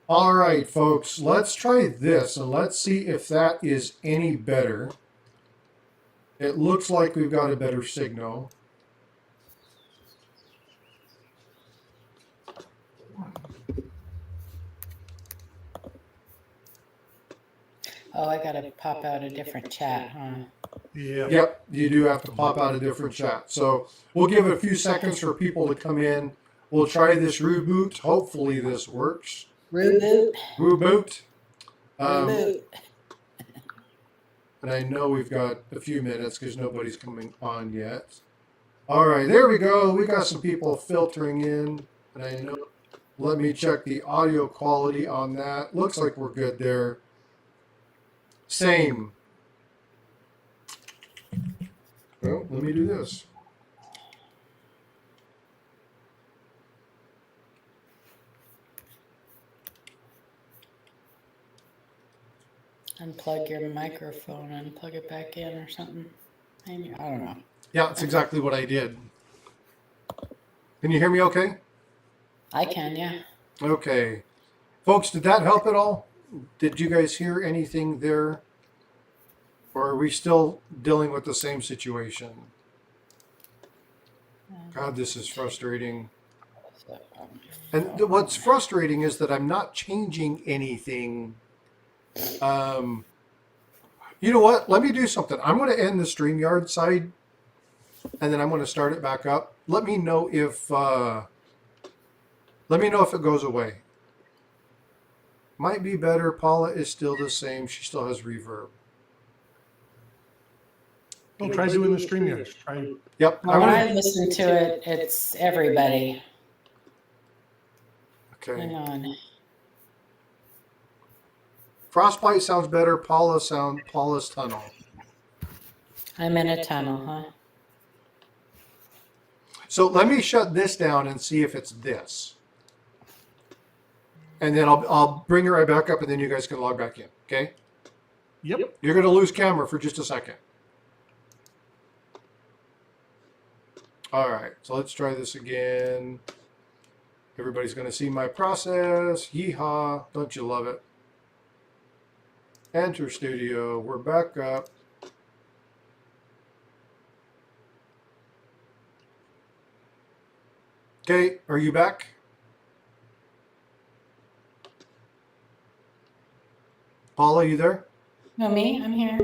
All right, folks, let's try this and let's see if that is any better. It looks like we've got a better signal. Oh, I gotta pop out a different chat, huh? Yeah. Yep, you do have to pop out a different chat. So we'll give it a few seconds for people to come in. We'll try this reboot. Hopefully this works. Reboot. Reboot. Reboot. And I know we've got a few minutes because nobody's coming on yet. All right, there we go. We got some people filtering in. And I know, let me check the audio quality on that. Looks like we're good there. Same. Well, let me do this. Unplug your microphone, unplug it back in or something. Maybe, I don't know. Yeah, that's exactly what I did. Can you hear me okay? I can, yeah. Okay. Folks, did that help at all? Did you guys hear anything there? Or are we still dealing with the same situation? God, this is frustrating. And what's frustrating is that I'm not changing anything. You know what? Let me do something. I'm going to end the StreamYard side, and then I'm going to start it back up. Let me know if it goes away. Might be better. Paula is still the same. She still has reverb. Well, try doing the StreamYard. Try. Yep. When I listen to it, it's everybody. Okay. Hang on. FrostByte sounds better. Paula's tunnel. I'm in a tunnel, huh? So let me shut this down and see if it's this. And then I'll bring her right back up, and then you guys can log back in. Okay? Yep. You're going to lose camera for just a second. All right. So let's try this again. Everybody's going to see my process. Yeehaw. Don't you love it? Enter studio. We're back up. Okay. Are you back? Paula, you there? No, me? I'm here.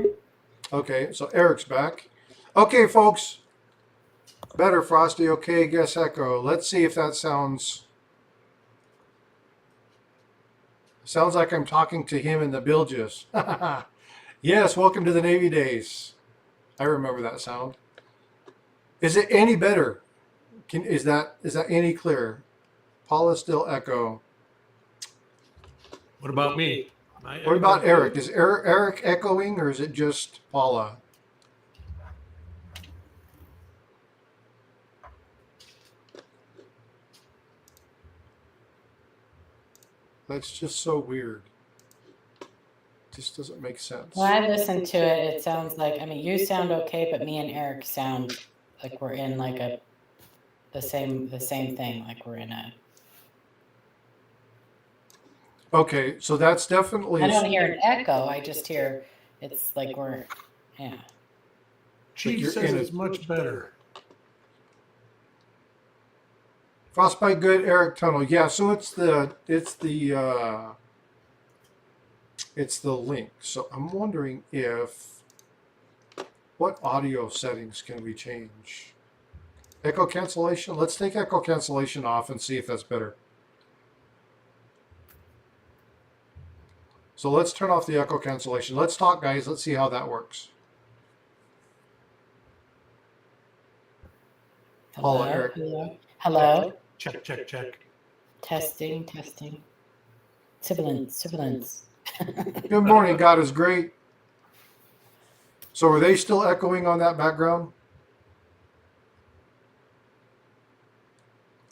Okay, so Eric's back. Okay, folks. Better, Frosty. Okay, guess echo. Let's see if that sounds like I'm talking to him in the Bilges. Yes, welcome to the Navy days. I remember that sound. Is it any better? Is that any clearer? Paula still echo. What about me? What about Eric? Is Eric echoing, or is it just Paula? That's just so weird. Just doesn't make sense. When I listen to it, it sounds like, I mean, you sound okay, but me and Eric sound like we're in like the same thing, like we're in a. Okay, so that's definitely. I don't hear an echo. I just hear it's like we're, yeah. Chief says it's much better. FrostByte good, Eric tunnel. Yeah, so it's the link. So I'm wondering what audio settings can we change? Echo cancellation. Let's take echo cancellation off and see if that's better. So let's turn off the echo cancellation. Let's talk, guys. Let's see how that works. Paula, Eric. Hello. Check. Testing. Sibilance. Good morning. God is great. So are they still echoing on that background?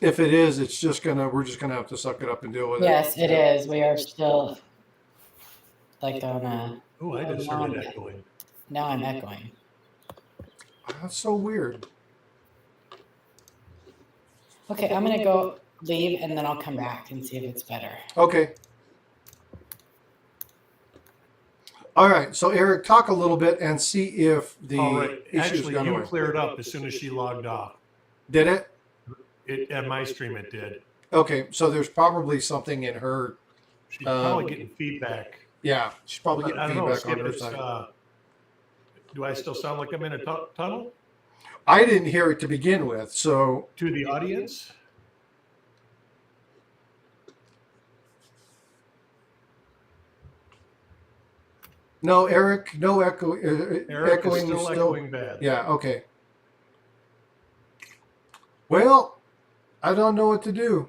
If it is, we're just gonna have to suck it up and deal with it. Yes, it is. We are still like on a. Oh, I just started echoing. Now I'm echoing. That's so weird. Okay, I'm gonna go leave and then I'll come back and see if it's better. Okay. All right. So Eric, talk a little bit and see if the All right. issue's Actually, gone you away. cleared up as soon as she logged off. Did it? At my stream, it did. Okay. So there's probably something in her. She's probably getting feedback. Yeah, she's probably getting I don't know, feedback Skip, on her it's, side. do I still sound like I'm in a tunnel I didn't hear it to begin with, so to the audience? no, Eric, no echo. Eric Echoing is still echoing bad. Yeah. Okay. Well, I don't know what to do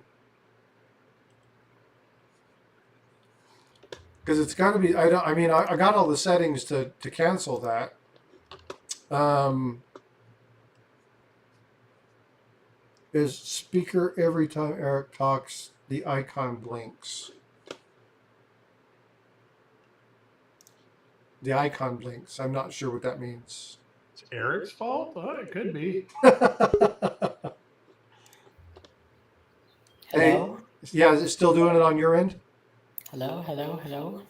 because it's got to be. I don't. I mean, I got all the settings to cancel that. Is speaker every time Eric talks, the icon blinks. The icon blinks. I'm not sure what that means. It's Eric's fault? Oh, it could be. Hello? Yeah, is it still doing it on your end? Hello? Hello? Hello?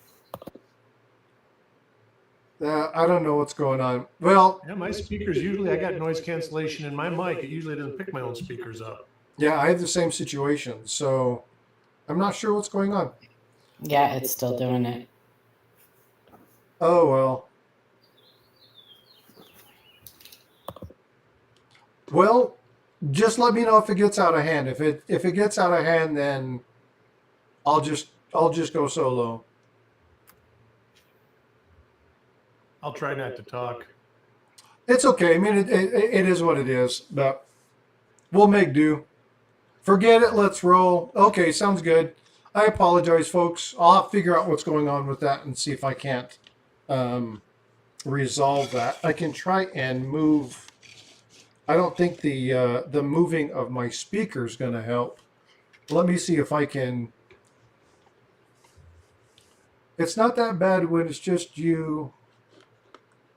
I don't know what's going on. Well, Yeah, my speakers, usually I got noise cancellation in my mic. It usually doesn't pick my own speakers up. yeah, I have the same situation, so I'm not sure what's going on. Yeah, it's still doing it. Oh, well. Well, just let me know if it gets out of hand. If it gets out of hand, then I'll just go solo. I'll try not to talk. It's okay. I mean, it is what it is, but we'll make do. Forget it. Let's roll. Okay, sounds good. I apologize, folks. I'll have to figure out what's going on with that and see if I can't resolve that. I can try and move. I don't think the moving of my speaker is going to help. Let me see if I can. It's not that bad when it's just you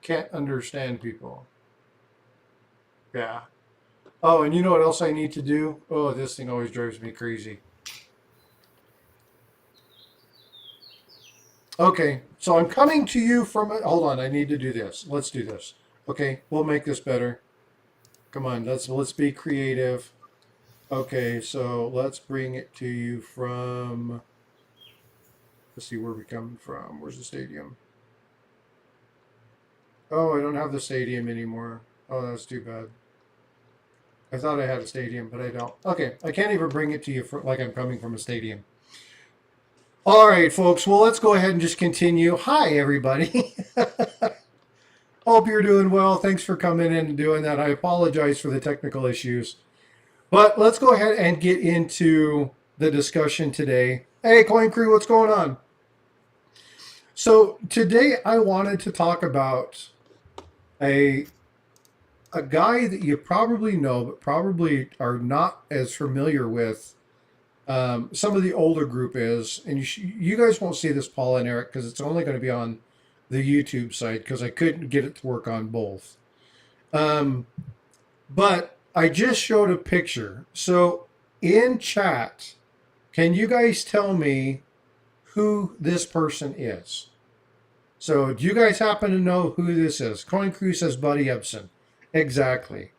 can't understand people. Yeah. Oh, and you know what else I need to do? Oh, this thing always drives me crazy. Okay, so I'm coming to you from. Hold on, I need to do this. Let's do this. Okay, we'll make this better. Come on, let's be creative. Okay, so let's bring it to you from. Let's see where we're coming from. Where's the stadium? Oh, I don't have the stadium anymore. Oh, that's too bad. I thought I had a stadium, but I don't. Okay, I can't even bring it to you like I'm coming from a stadium. All right, folks. Well, let's go ahead and just continue. Hi, everybody. Hope you're doing well. Thanks for coming in and doing that. I apologize for the technical issues. But let's go ahead and get into the discussion today. Hey, Coin Crew, what's going on? So today I wanted to talk about a guy that you probably know, but probably are not as familiar with. Some of the older group is, and you guys won't see this, Paul and Eric, because it's only going to be on the YouTube site because I couldn't get it to work on both. But I just showed a picture. So in chat, can you guys tell me who this person is? So do you guys happen to know who this is? Coin Crew says Buddy Ebsen. Exactly.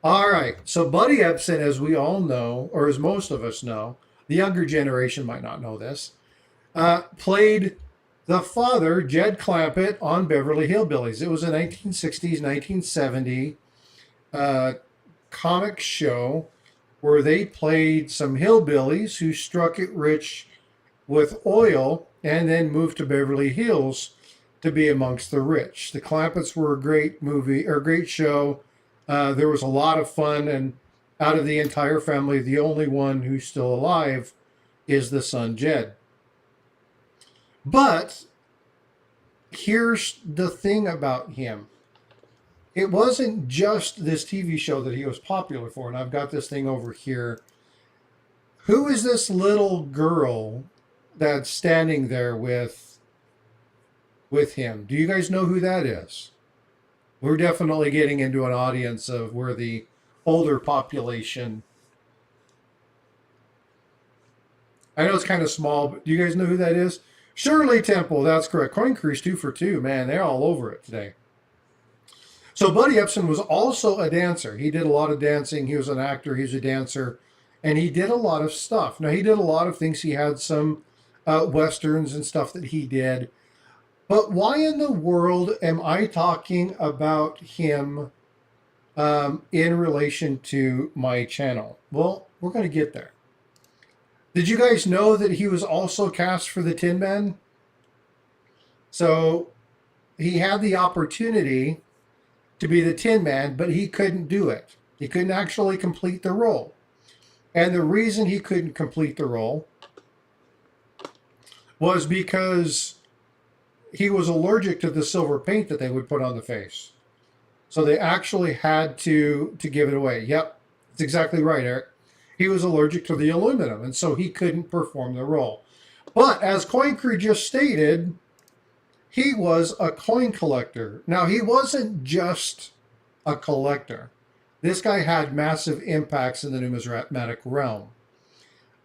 All right. So Buddy Ebsen, as we all know, or as most of us know, the younger generation might not know this, played the father, Jed Clampett, on Beverly Hillbillies. It was a 1960s, 1970 comic show where they played some hillbillies who struck it rich with oil and then moved to Beverly Hills to be amongst the rich. The Clampetts were a great movie, or a great show. There was a lot of fun, and out of the entire family, the only one who's still alive is the son, Jed. But here's the thing about him. It wasn't just this TV show that he was popular for, and I've got this thing over here. Who is this little girl that's standing there with him? Do you guys know who that is? We're definitely getting into an audience of where the older population. I know it's kind of small, but do you guys know who that is? Shirley Temple, that's correct. Coin Crease 2 for 2. Man, they're all over it today. So Buddy Epson was also a dancer. He did a lot of dancing. He was an actor. He was a dancer. And he did a lot of stuff. Now, he did a lot of things. He had some Westerns and stuff that he did. But why in the world am I talking about him in relation to my channel? Well, we're going to get there. Did you guys know that he was also cast for the Tin Man? So he had the opportunity to be the Tin Man, but he couldn't do it. He couldn't actually complete the role. And the reason he couldn't complete the role was because he was allergic to the silver paint that they would put on the face. So they actually had to give it away. Yep, that's exactly right, Eric. He was allergic to the aluminum, and so he couldn't perform the role. But as Coin Crew just stated, he was a coin collector. Now, he wasn't just a collector. This guy had massive impacts in the numismatic realm.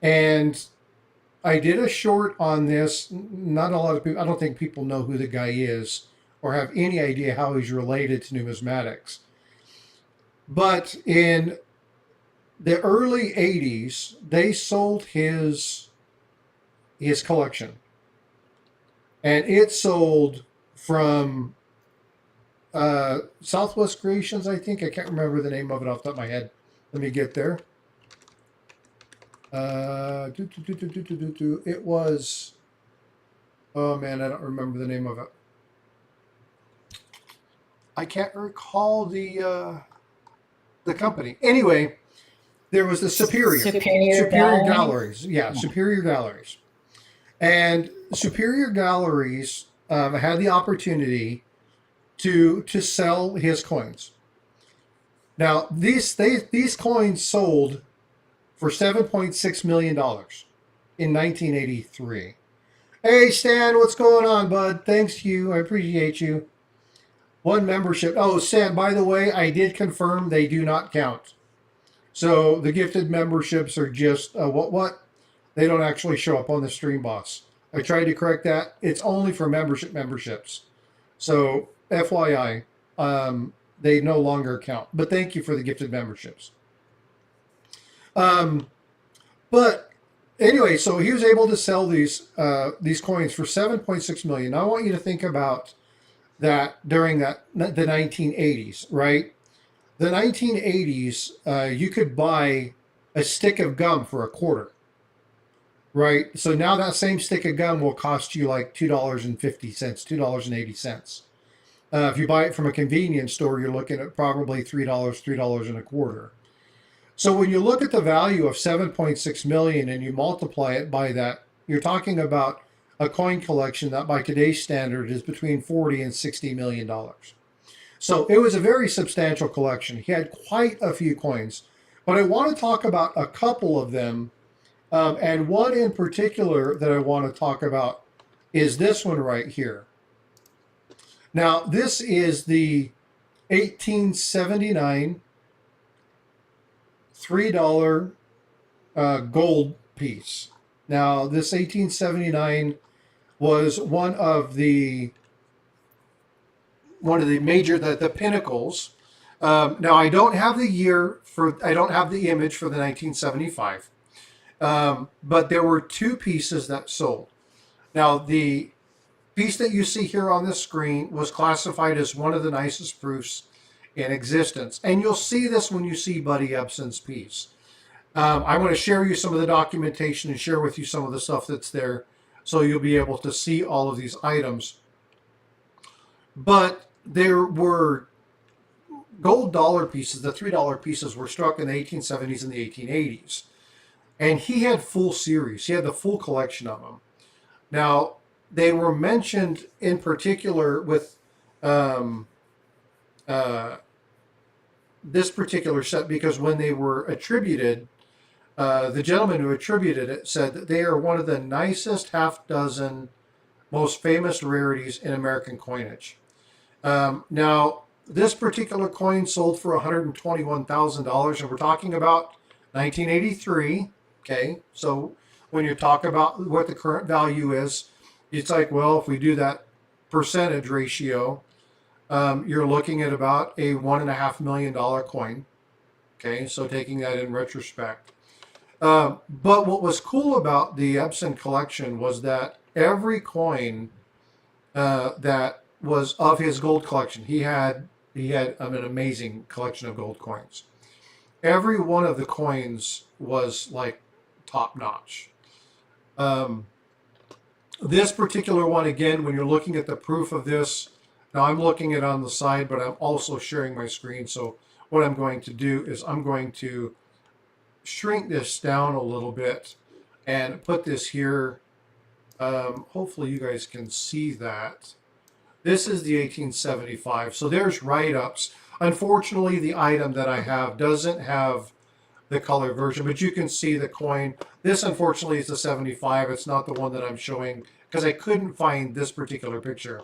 And I did a short on this. Not a lot of people, I don't think people know who the guy is or have any idea how he's related to numismatics. But in the early 80s, they sold his collection. And it sold from Southwest Creations, I think. I can't remember the name of it off the top of my head. Let me get there. It was, oh man, I don't remember the name of it. I can't recall the company. Anyway, there was the Superior Galleries. Yeah, Superior Galleries. And Superior Galleries had the opportunity to sell his coins. Now, these coins sold for $7.6 million in 1983. Hey, Stan, what's going on, bud? Thanks to you. I appreciate you. One membership. Oh, Stan, by the way, I did confirm they do not count. So the gifted memberships are just, what? They don't actually show up on the stream, boss. I tried to correct that. It's only for memberships. So FYI, they no longer count. But thank you for the gifted memberships. But anyway, so he was able to sell these coins for $7.6 million. Now I want you to think about that during the 1980s, right? The 1980s, you could buy a stick of gum for $0.25. Right, so now that same stick of gum will cost you like $2.50, $2.80. If you buy it from a convenience store, you're looking at probably $3.25. So when you look at the value of $7.6 million and you multiply it by that, you're talking about a coin collection that by today's standard is between $40 and $60 million. So it was a very substantial collection. He had quite a few coins, but I want to talk about a couple of them. And one in particular that I want to talk about is this one right here. Now, this is the 1879 $3 gold piece. Now, this 1879 was one of the major, the pinnacles. Now, I don't have the image for the 1975. But there were two pieces that sold. Now, the piece that you see here on this screen was classified as one of the nicest proofs in existence. And you'll see this when you see Buddy Ebson's piece. I want to share you some of the documentation and share with you some of the stuff that's there so you'll be able to see all of these items. But there were gold dollar pieces, the $3 pieces were struck in the 1870s and the 1880s. And he had full series. He had the full collection of them. Now, they were mentioned in particular with this particular set because when they were attributed, the gentleman who attributed it said that they are one of the nicest half dozen most famous rarities in American coinage. Now, this particular coin sold for $121,000, and we're talking about 1983. Okay, so when you talk about what the current value is, it's like, well, if we do that percentage ratio, you're looking at about a $1.5 million coin. Okay, so taking that in retrospect. But what was cool about the Epson collection was that every coin that was of his gold collection, he had an amazing collection of gold coins. Every one of the coins was like top notch. Um, this particular one, again, when you're looking at the proof of this, now I'm looking at it on the side, but I'm also sharing my screen. So what I'm going to do is I'm going to shrink this down a little bit and put this here. Hopefully you guys can see that. This is the 1875. So there's write-ups. Unfortunately, the item that I have doesn't have the color version, but you can see the coin. This, unfortunately, is the 75. It's not the one that I'm showing because I couldn't find this particular picture.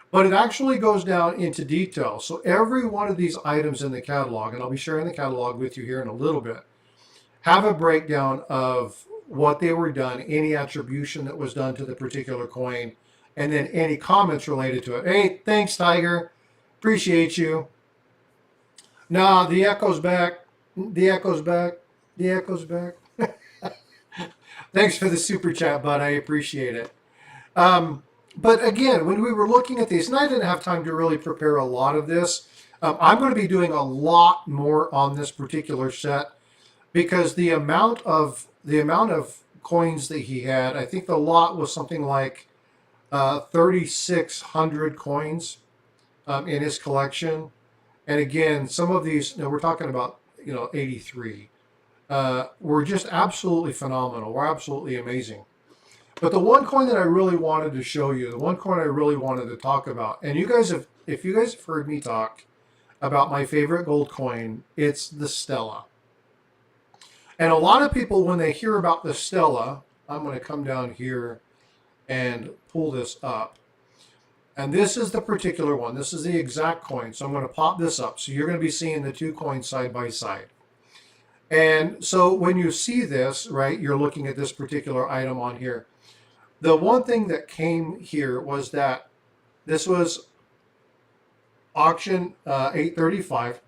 But it actually goes down into detail. So every one of these items in the catalog, and I'll be sharing the catalog with you here in a little bit, have a breakdown of what they were done, any attribution that was done to the particular coin, and then any comments related to it. Hey, thanks, Tiger. Appreciate you. Nah, the echo's back. The echo's back. The echo's back. Thanks for the super chat, bud. I appreciate it. But again, when we were looking at these, and I didn't have time to really prepare a lot of this, I'm going to be doing a lot more on this particular set because the amount of coins that he had, I think the lot was something like 3,600 coins in his collection. And again, some of these, we're talking about 83. Were just absolutely phenomenal. Were absolutely amazing. But the one coin that I really wanted to show you, the one coin I really wanted to talk about, and if you guys have heard me talk about my favorite gold coin, it's the Stella. And a lot of people, when they hear about the Stella, I'm going to come down here and pull this up. And this is the particular one. This is the exact coin. So I'm going to pop this up. So you're going to be seeing the two coins side by side. And so when you see this, right, you're looking at this particular item on here. The one thing that came here was that this was auction 835.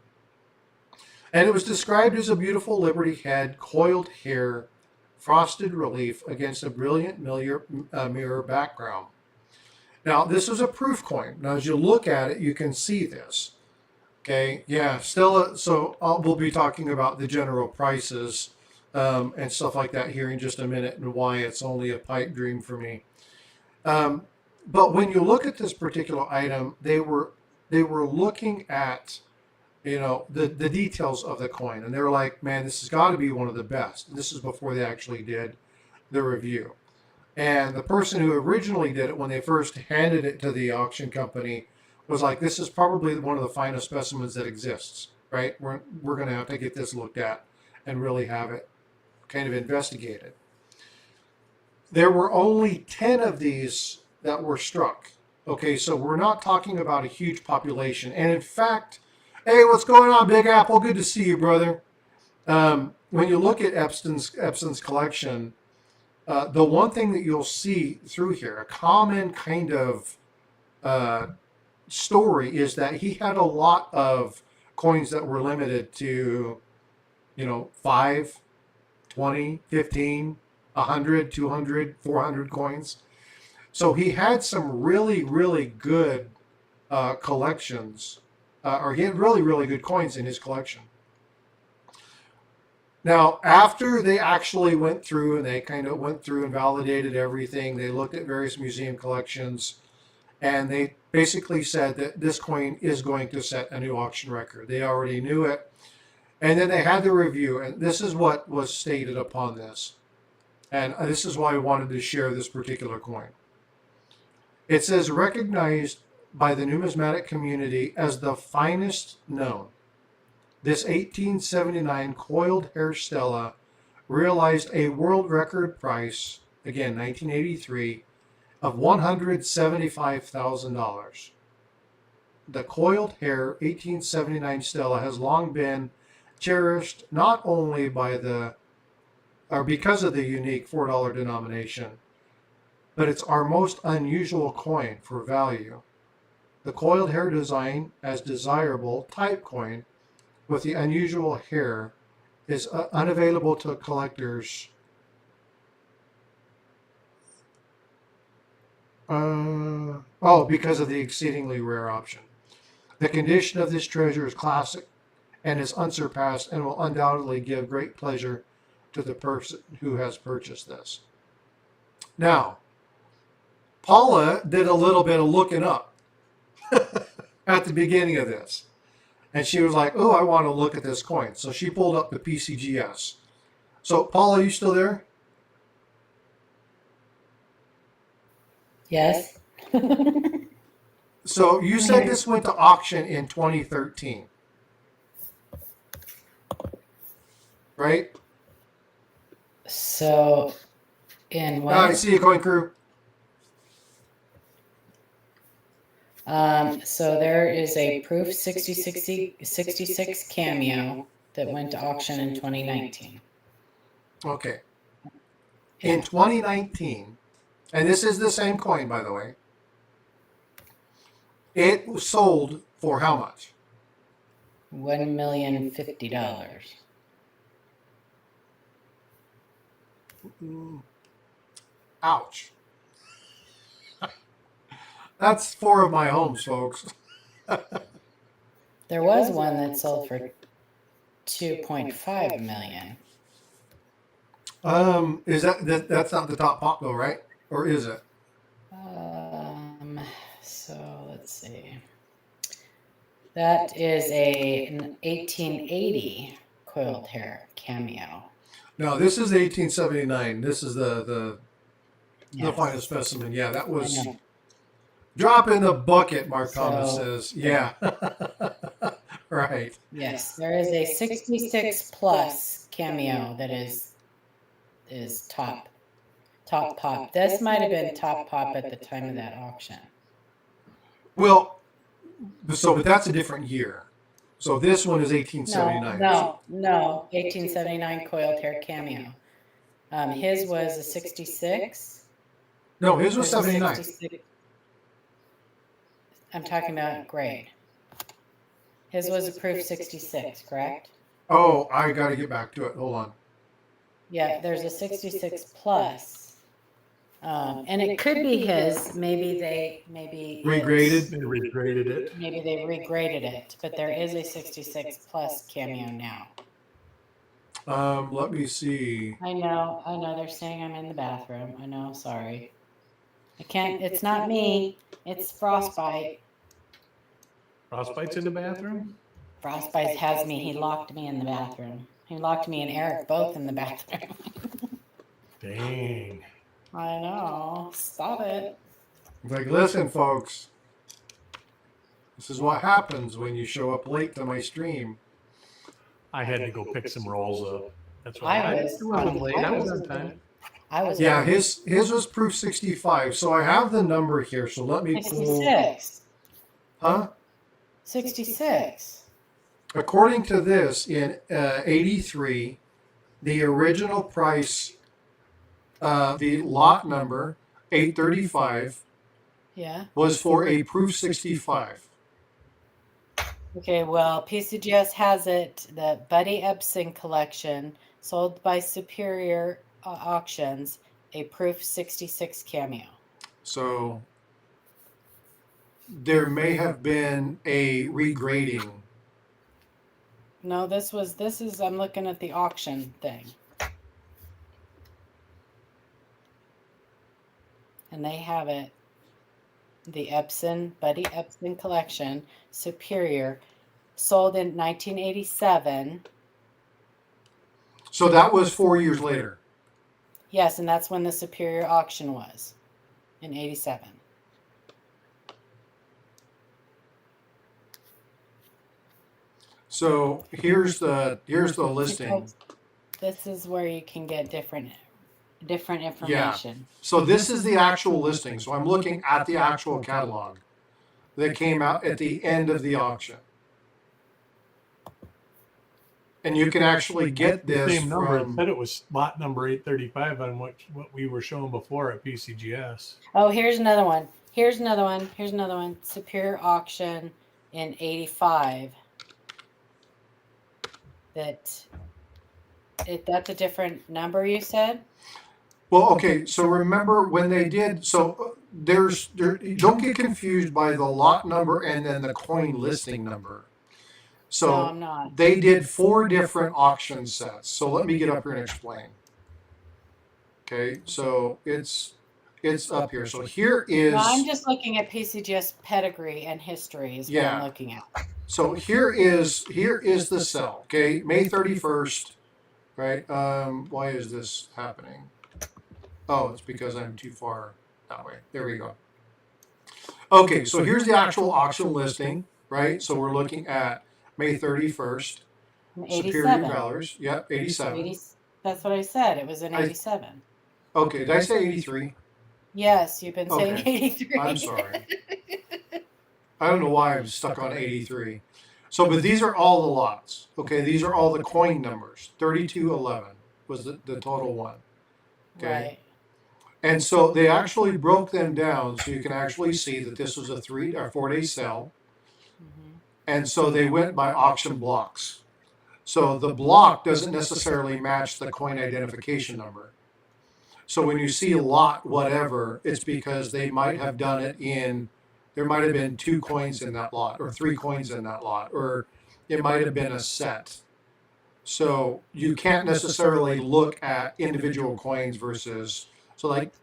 And it was described as a beautiful Liberty head, coiled hair, frosted relief against a brilliant mirror background. Now, this is a proof coin. Now, as you look at it, you can see this. Okay, yeah, Stella. So we'll be talking about the general prices and stuff like that here in just a minute, and why it's only a pipe dream for me. But when you look at this particular item, they were looking at the details of the coin, and they were like, man, this has got to be one of the best. This is before they actually did the review. And the person who originally did it, when they first handed it to the auction company, was like, this is probably one of the finest specimens that exists, right? We're going to have to get this looked at and really have it kind of investigated. There were only 10 of these that were struck. Okay, so we're not talking about a huge population. And in fact, hey, what's going on, Big Apple? Good to see you, brother. When you look at Epson's collection, the one thing that you'll see through here, a common kind of story, is that he had a lot of coins that were limited to 5, 20, 15, 100, 200, 400 coins. So he had some really, really good collections, or he had really, really good coins in his collection. Now, after they actually went through and they kind of went through and validated everything, they looked at various museum collections, and they basically said that this coin is going to set a new auction record. They already knew it. And then they had the review, and this is what was stated upon this. And this is why I wanted to share this particular coin. It says, recognized by the numismatic community as the finest known, this 1879 coiled hair Stella realized a world record price, again, 1983, of $175,000. The coiled hair 1879 Stella has long been cherished not only because of the unique $4 denomination, but it's our most unusual coin for value. The coiled hair design as desirable type coin with the unusual hair is unavailable to collectors. Because of the exceedingly rare option. The condition of this treasure is classic and is unsurpassed and will undoubtedly give great pleasure to the person who has purchased this. Now, Paula did a little bit of looking up at the beginning of this. And she was like, oh, I want to look at this coin. So she pulled up the PCGS. So, Paula, are you still there? Yes. So you said this went to auction in 2013. Right? So, in what? I see you, Coin Crew. So there is a Proof 66 cameo that went to auction in 2019. Okay. In 2019, and this is the same coin, by the way, it was sold for how much? $1,050,000. Ouch. That's 4 of my homes, folks. There was one that sold for $2.5 million. Is that's not the top pop though, right? Or is it? So let's see. That is an 1880 coiled hair cameo. No, this is 1879. This is the Yes. finest specimen. Yeah, that was I know. drop in the bucket, Mark Thomas So- says. Yeah. Right. Yes, there is a 66 plus cameo that is top pop. This might have been top pop at the time of that auction. Well, but that's a different year. So this one is 1879. No, 1879 coiled hair cameo. His was a 66. No, his was There's a 79. 66. I'm talking about grade. His was a proof 66, correct? Oh, I got to get back to it. Hold on. Yeah, there's a 66 plus. And it could be his. Maybe Regraded. They regraded it. Maybe they regraded it, but there is a 66 plus cameo now. Let me see. I know. They're saying I'm in the bathroom. I know. Sorry. I can't. It's not me. It's FrostByte. FrostByte's in the bathroom? FrostByte has me. He locked me in the bathroom. He locked me and Eric both in the bathroom. Dang. I know. Stop it. Like, listen, folks. This is what happens when you show up late to my stream. I had to go pick some rolls up. That's I why was- it wasn't late. I was on time. I was. Yeah, his was proof 65. So I have the number here. So let me pull. 66. Huh? 66. According to this, in 83, the original price, the lot number 835, Yeah. was for a proof 65. Okay, well, PCGS has it, the Buddy Epson collection, sold by Superior Auctions, a proof 66 cameo. So there may have been a regrading. No, this is, I'm looking at the auction thing. And they have it, the Buddy Epson collection, Superior, sold in 1987. So that was 4 years later. Yes, and that's when the Superior auction was, in 87. So here's the listing. This is where you can get different information. So this is the actual listing. So I'm looking at the actual catalog that came out at the end of the auction. And you can actually get The this same number. It from. said it was lot number 835 on what we were showing before at PCGS. Oh, here's another one. Here's another one. Here's another one. Superior auction in 85. That's a different number, you said? Well, okay, so remember when they did, so don't get confused by the lot number and then the coin listing number. So No, I'm not. they did 4 different auction sets. So let me get up here and explain. Okay, so it's up here. So here is. No, I'm just looking at PCGS pedigree and history is what I'm Yeah. looking at. So here is the cell. Okay, May 31st. Right. Why is this happening? Oh, it's because I'm too far that way. There we go. Okay, so here's the actual auction listing, right? So we're looking at May 31st. Superior 87. Valors. Yep, 87. That's what I said. It was in 87. Okay, did I say 83? Yes, you've been saying Okay. 83. I'm sorry. I don't know why I'm stuck on 83. So, but these are all the lots. Okay, these are all the coin numbers. 3211 was the total one. Okay. Right. And so they actually broke them down so you can actually see that this was a 3 or 4 day sale. Mhm. And so they went by auction blocks. So the block doesn't necessarily match the coin identification number. So when you see lot whatever, it's because they might have done it in, there might have been 2 coins in that lot or 3 coins in that lot, or it might have been a set. So you can't necessarily look at individual coins versus, so like,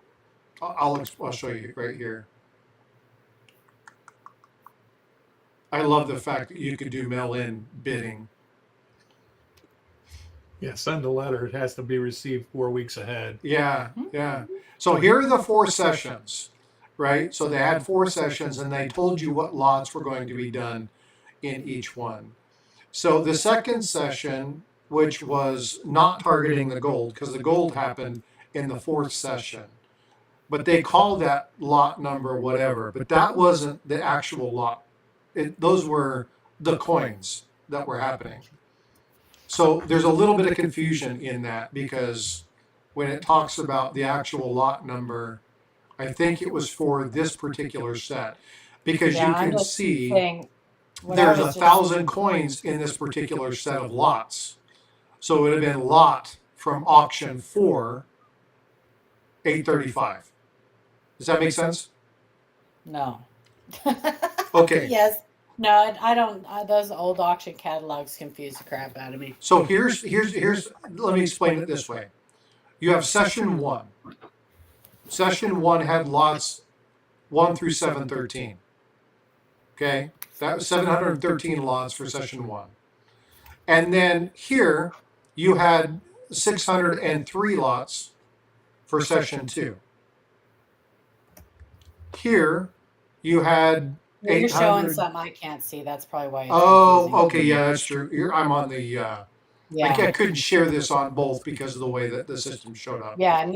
I'll show you right here. I love the fact that you could do mail-in bidding. Yeah, send a letter. It has to be received 4 weeks ahead. Yeah, yeah. So here are the 4 sessions, right? So they had 4 sessions and they told you what lots were going to be done in each one. So the second session, which was not targeting the gold, because the gold happened in the 4th session, but they called that lot number whatever, but that wasn't the actual lot. Those were the coins that were happening. So there's a little bit of confusion in that because when it talks about the actual lot number, I think it was for this particular set because Yeah, you I'm can just see saying what I there's was just 1,000 coins in this particular set of lots. So it would have been lot from auction 4, 835. Does that make sense? No. Okay. Yes. No, I don't. Those old auction catalogs confuse the crap out of me. So here's let me explain it this way. You have session 1. Session 1 had lots 1 through 713. Okay? That was 713 lots for session 1. And then here you had 603 lots for session 2. Here you had You're showing 800. something I can't see. That's probably why. It's Oh, confusing. okay, yeah, that's true. I'm on the. Yeah. I couldn't share this on both because of the way that the system showed up. Yeah.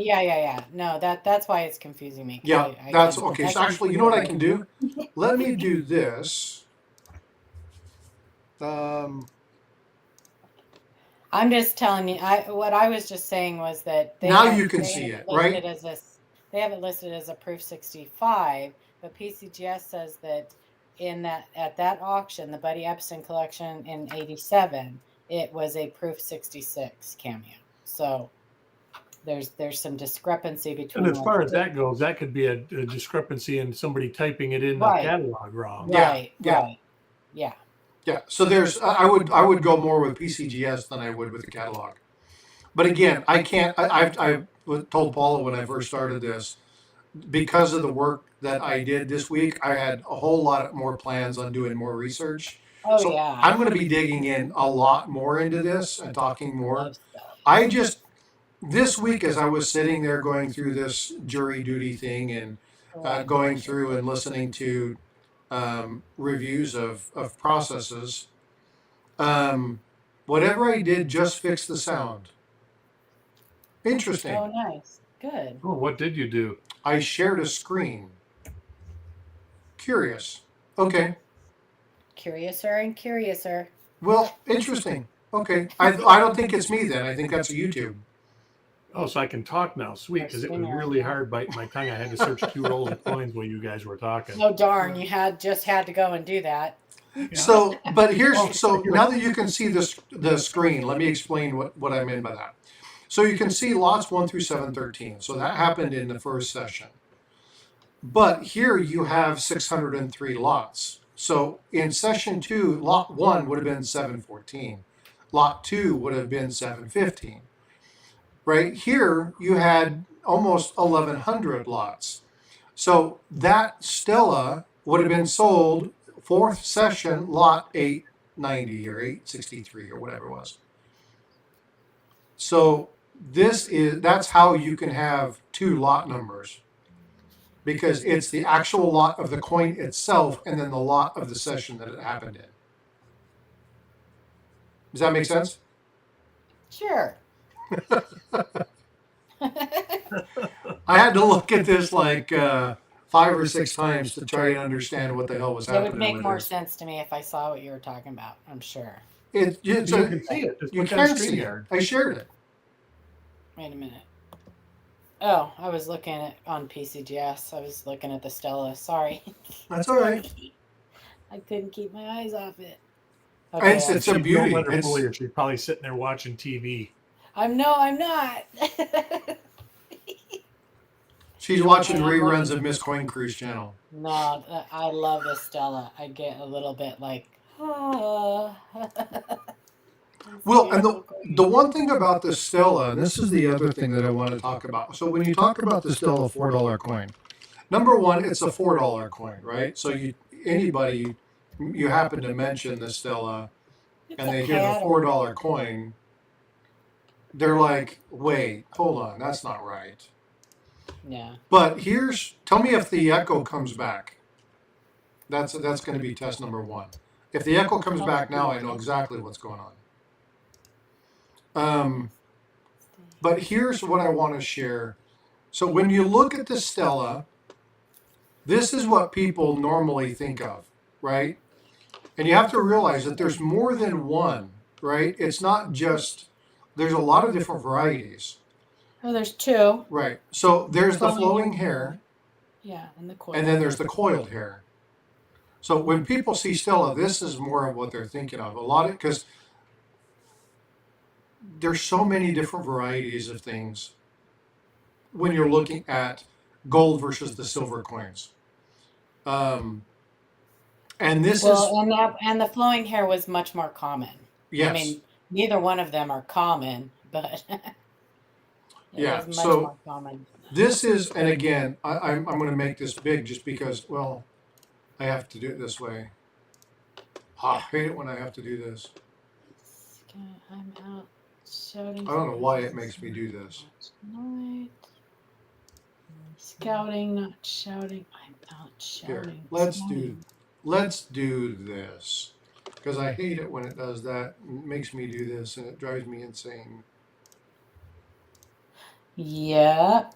No, that's why it's confusing me. 'Cause Yeah, I that's can- okay. I So can actually, see you know what it. I can do? Let me do this. I'm just telling you. What I was just saying was that Now you can see it, right? They have it listed as a proof 65, but PCGS says that at that auction, the Buddy Epson collection in 87, it was a proof 66 cameo. So there's some discrepancy between. And as far as that goes, that could be a discrepancy in somebody typing it in the Right. catalog wrong. Right. Yeah. Yeah. So there's I would go more with PCGS than I would with the catalog. But again, I can't. I told Paula when I first started this, because of the work that I did this week, I had a whole lot more plans on doing more research. Oh So yeah. I'm going to be digging in a lot more into this and talking more. Love stuff. I just, this week, as I was sitting there going through this jury duty thing and going through and listening to reviews of processes, whatever I did just fixed the sound. Interesting. Oh, nice. Good. Oh, what did you do? I shared a screen. Curious. Okay. Curiouser and curiouser. Well, interesting. Okay. I don't think it's me then. I think that's a YouTube. Oh, so I can talk now. Sweet, because it was really hard biting my tongue. I had to search 2 rolls of coins while you guys were talking. Oh darn! You had to go and do that. Yeah. So, but here's so now that you can see the screen, let me explain what I mean by that. So you can see lots 1 through 713. So that happened in the first session. But here you have 603 lots. So in session 2, lot 1 would have been 714. Lot 2 would have been 715. Right here, you had almost 1,100 lots. So that Stella would have been sold fourth session, lot 890 or 863 or whatever it was. So that's how you can have 2 lot numbers, because it's the actual lot of the coin itself and then the lot of the session that it happened in. Does that make sense? Sure. I had to look at this like 5 or 6 times to try and understand what the hell was It happening. would make with more this. sense to me if I saw what you were talking about. I'm sure. You can see it. Just You look on can see it. StreamYard. I shared it. Wait a minute. Oh, I was looking at on PCGS. I was looking at the Stella. Sorry. That's all right. I couldn't keep my eyes off it. It's a Don't beauty. let her It's- fool you. She's probably sitting there watching TV. I'm not. She's watching reruns of Miss Coin Cruise channel. No, I love the Stella. I get a little bit like, ah. Well, and the one thing about the Stella, and this is the other thing that I want to talk about. So when you talk about the Stella $4 coin, number one, it's a $4 coin, right? So anybody you happen to mention the Stella and they hear the $4 coin, they're like, wait, hold on, that's not right. Yeah. But tell me if the echo comes back. That's going to be test number 1. If the echo comes back now, I know exactly what's going on. But here's what I want to share. So when you look at the Stella, this is what people normally think of, right? And you have to realize that there's more than one, right? It's not just, there's a lot of different varieties. Oh, there's 2. Right. So there's the flowing hair, Yeah, and the coil. and then there's the coiled hair. So when people see Stella, this is more of what they're thinking of. Because there's so many different varieties of things when you're looking at gold versus the silver coins. And this is, and the flowing hair was much more common. yes. I mean, neither one of them are common, but Yeah, was much so more common. This is, and again, I'm going to make this big just because, well, I have to do it this way. I hate it when I have to do this. I'm out shouting. I don't know why it makes me do this. Night. Scouting, not shouting. I'm out Here, shouting. let's do this. Because I hate it when it does that. It makes me do this and it drives me insane. Yeah.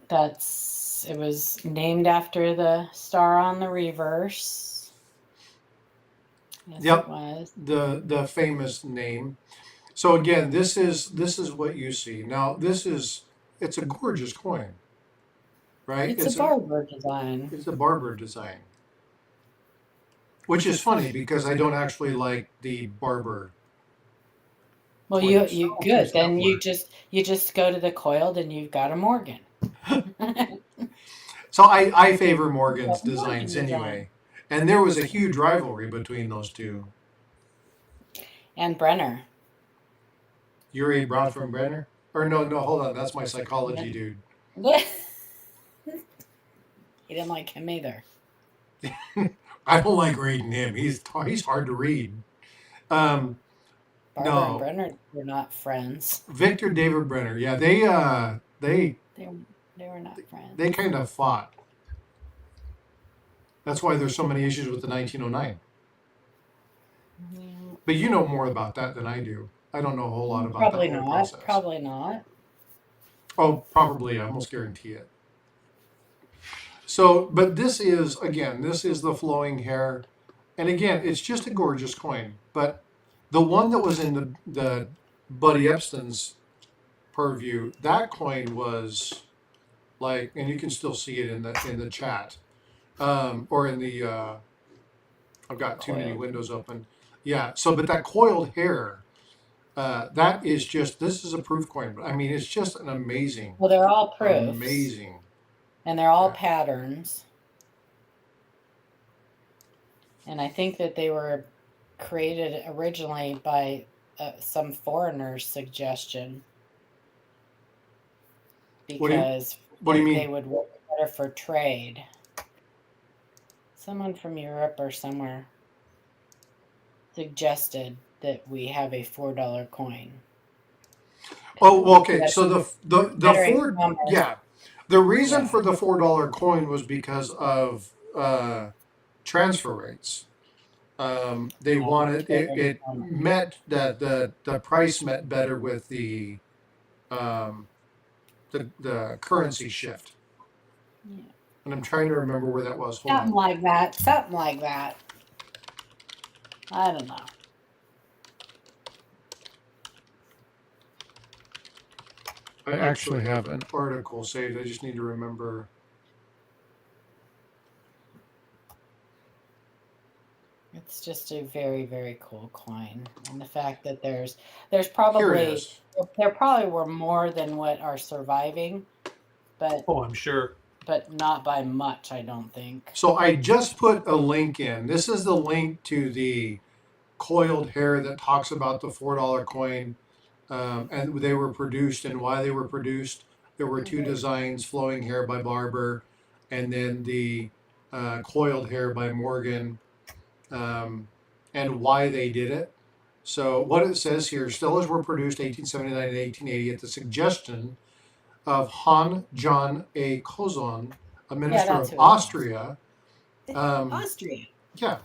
It was named after the star on the reverse. Yes, Yep. It was. The famous name. So again, this is what you see. Now it's a gorgeous coin. Right? It's a barber design. It's a barber design. Which is funny because I don't actually like the barber. Well, coins. you good. Then you just go to the coiled and you've got a Morgan. So I favor Morgan's Yeah, designs Morgan anyway. And there was a huge rivalry between those two. And Brenner. Yuri Brown from Brenner? Or no, hold on. That's my psychology dude. He didn't like him either. I don't like reading him. He's hard to read. Barbara No. and Brenner were not friends. Victor David Brenner. Yeah, they They were not friends. they kind of fought. That's why there's so many issues with the 1909. Yeah. But you know more about that than I do. I don't know a whole lot about Probably that whole not. process. Probably not. Oh, probably. I almost guarantee it. So, but this is the flowing hair. And again, it's just a gorgeous coin. But The one that was in the Buddy Epson's purview, that coin was like, and you can still see it in the chat, or in the I've got too many Coiled. windows open. Yeah. So, but that coiled hair, that is just, this is a proof coin. I mean, it's just an amazing, Well, they're all proofs, amazing. and they're all Yeah. patterns. And I think that they were created originally by some foreigner's suggestion, What do you- because what do you mean? they would work better for trade. Someone from Europe or somewhere suggested that we have a $4 coin. Oh, well, okay. That's So the better four, e-commerce. yeah, the reason Yeah. for the $4 coin was because of transfer rates. They wanted it met that the price met better with the currency shift. Yeah. And I'm trying to remember where that was. Hold Something on. like that. Something like that. I don't know. I actually have an article saved. I just need to remember. It's just a very, very cool coin, and the fact that there's Here it probably is. there probably were more than what are surviving, but Oh, I'm sure. not by much, I don't think. So I just put a link in. This is the link to the coiled hair that talks about the $4 coin, and they were produced and why they were produced. There were two designs: flowing hair by Barber, and then the coiled hair by Morgan, and why they did it. So what it says here: Stellas were produced 1879 and 1880 at the suggestion of Han John A. Kozon, a minister that's of who it was. Austria. Austria. Yeah.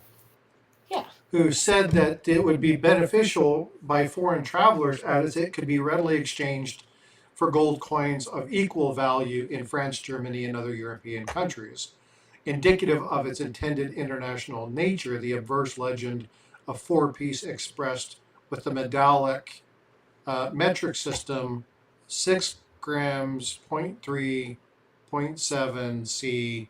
Yeah. Who said that it would be beneficial by foreign travelers as it could be readily exchanged for gold coins of equal value in France, Germany, and other European countries. Indicative of its intended international nature, the obverse legend of four-piece expressed with the medallic metric system 6 grams, 0.3, 0.7 C,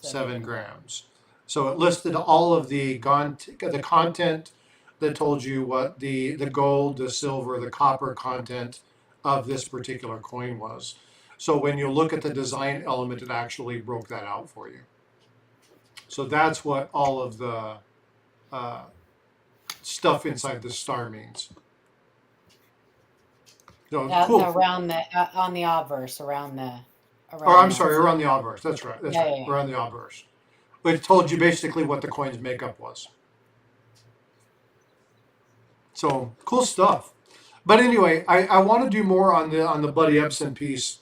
7 grams. So it listed all of the content that told you what the gold, the silver, the copper content of this particular coin was. So when you look at the design element, it actually broke that out for you. So that's what all of the stuff inside the star means. No, cool. Around the on the obverse, around the. Or I'm sorry, around the obverse. That's right. That's Yeah, right. yeah, yeah. Around the obverse. But it told you basically what the coin's makeup was. So cool stuff. But anyway, I want to do more on the Buddy Epson piece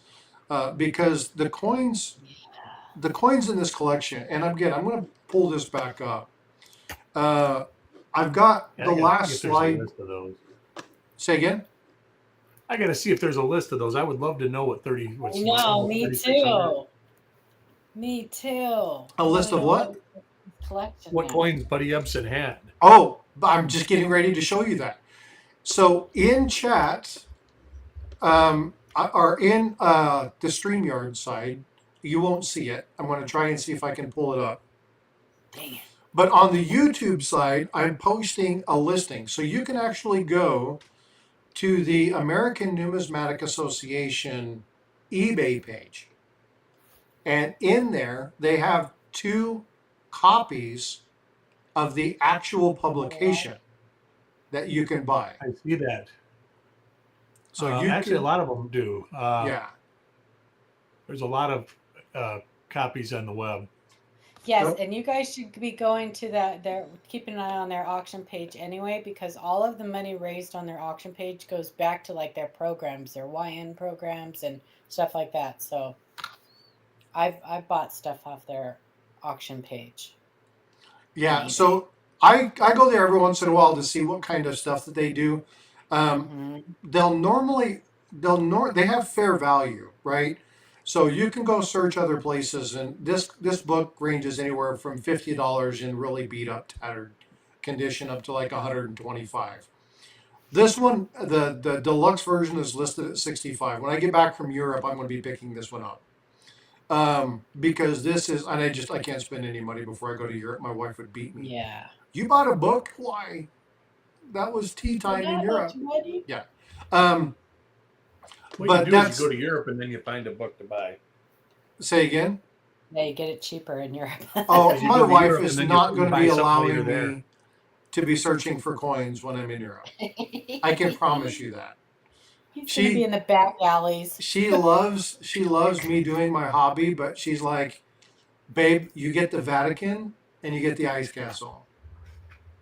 because the coins in this collection, and again, I'm going to pull this back up. I've got Yeah, the I gotta last see if there's a slide. list of those. Say again. I got to see if there's a list of those. I would love to know what 30. What's No, me 3,600. too. Me too. A list of what? Collection. What now. coins Buddy Epson had? Oh, I'm just getting ready to show you that. So in chat, or in the StreamYard side, you won't see it. I'm going to try and see if I can pull it up. Dang it. But on the YouTube side, I'm posting a listing. So you can actually go to the American Numismatic Association eBay page. And in there, they have 2 copies of the actual publication that you can buy. I see that. So So you actually, can, a lot of them do. yeah. There's a lot of copies on the web. Yes, Yep. and you guys should be going to their keep an eye on their auction page anyway, because all of the money raised on their auction page goes back to like their programs, their YN programs and stuff like that. So I've bought stuff off their auction page. Yeah, so I go there every once in a while to see what kind of stuff that they do. They'll normally they have fair value, right? So you can go search other places, and this book ranges anywhere from $50 in really beat up, tattered condition up to like $125. This one, the deluxe version is listed at 65. When I get back from Europe, I'm going to be picking this one up. Because this is, and I can't spend any money before I go to Europe. My wife would beat me. Yeah. You bought a book? Why? That was tea time in Europe. Yeah. What But you do is that's, you go to Europe and then you find a book to buy. say again? Yeah, you get it cheaper in Europe. Oh, Because you my go to wife Europe is and then you not going to buy be something while allowing you're there. me to be searching for coins when I'm in Europe. I can promise you that. He's She- gonna be in the back alleys. She loves me doing my hobby, but she's like, babe, you get the Vatican and you get the ice castle,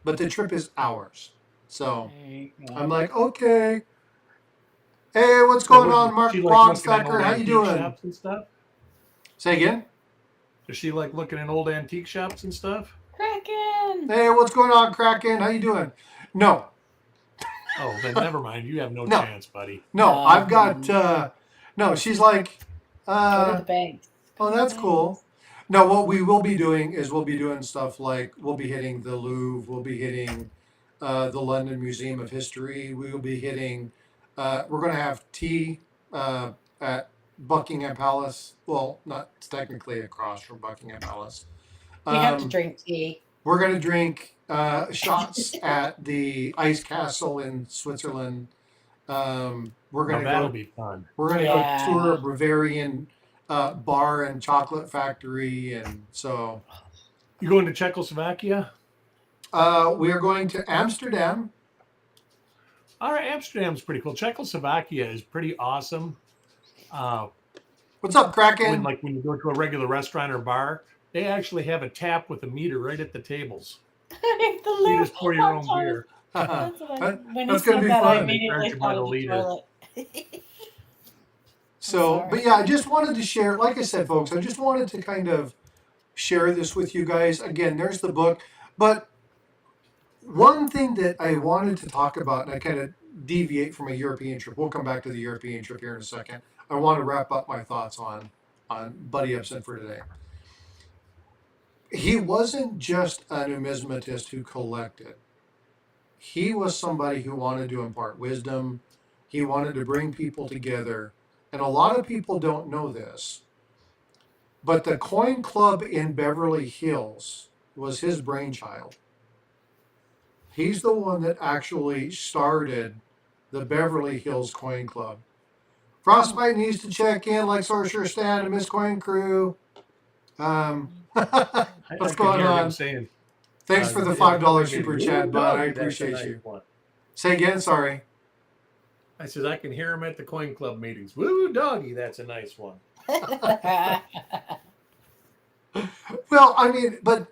but the trip is ours. So There you go. I'm like, okay. Hey, what's So going what- on, Mark she like looking at Wogstacker? old How you antique doing? shops and stuff? Say again. Does she like looking in old antique shops and stuff? Kraken. Hey, what's going on, Kraken? How you doing? No, Oh, then never mind. You have no No. chance, buddy. no, No. I've got. No, she's like, Go to the banks. Go oh, to the that's cool. No, what we will be doing is we'll be doing stuff like we'll be hitting the Louvre, we'll be hitting the London Museum of History, we will be hitting. We're going to have tea at Buckingham Palace. Well, not technically across from Buckingham Palace. You have to drink tea. We're going to drink shots at the Ice Castle in Switzerland. We're Now going to that'll go. be fun. We're going to Yeah. go tour a Bavarian bar and chocolate factory, and so You going to Czechoslovakia? we are going to Amsterdam. All right, Amsterdam's pretty cool. Czechoslovakia is pretty awesome. What's up, Kraken? When you go to a regular restaurant or bar, they actually have a tap with a meter right at the tables. The You little just pour your own hot beer. That's what I, when you That's gonna said be that, I fun. immediately Charge you by thought the of the liter. toilet. So, sorry. but yeah, I just wanted to share, like I said, folks, I just wanted to kind of share this with you guys. Again, there's the book. But one thing that I wanted to talk about, and I kind of deviate from a European trip, we'll come back to the European trip here in a second. I want to wrap up my thoughts on Buddy Ebsen for today. He wasn't just a numismatist who collected. He was somebody who wanted to impart wisdom. He wanted to bring people together. And a lot of people don't know this, but the Coin Club in Beverly Hills was his brainchild. He's the one that actually started the Beverly Hills Coin Club. FrostByte needs to check in, like Sorcerer Stan and Miss Coin Crew. What's I can going hear him on? saying, Thanks for the yeah, $5 super chat, "Ooh, bud. I doggy, that's a appreciate nice you. one." Say again, sorry. I said, I can hear him at the Coin Club meetings. Woo, doggy, that's a nice one. Well, I mean, but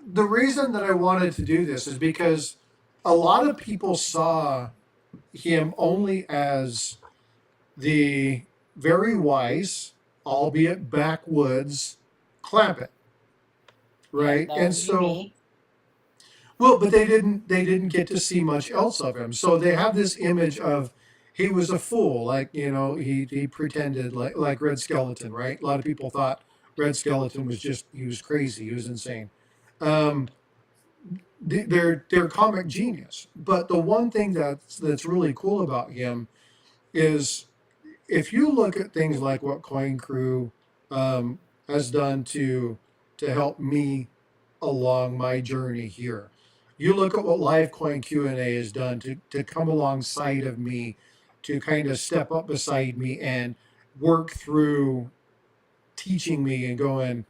the reason that I wanted to do this is because a lot of people saw him only as the very wise, albeit backwoods, Clampett, right? That And would be so, me. well, but they didn't get to see much else of him. So they have this image of he was a fool, like he pretended like Red Skeleton, right? A lot of people thought Red Skeleton was he was crazy, he was insane. Um, they're comic genius, but the one thing that's really cool about him is if you look at things like what Coin Crew has done to help me along my journey here, you look at what Live Coin Q&A has done to come alongside of me, to kind of step up beside me and work through teaching me and going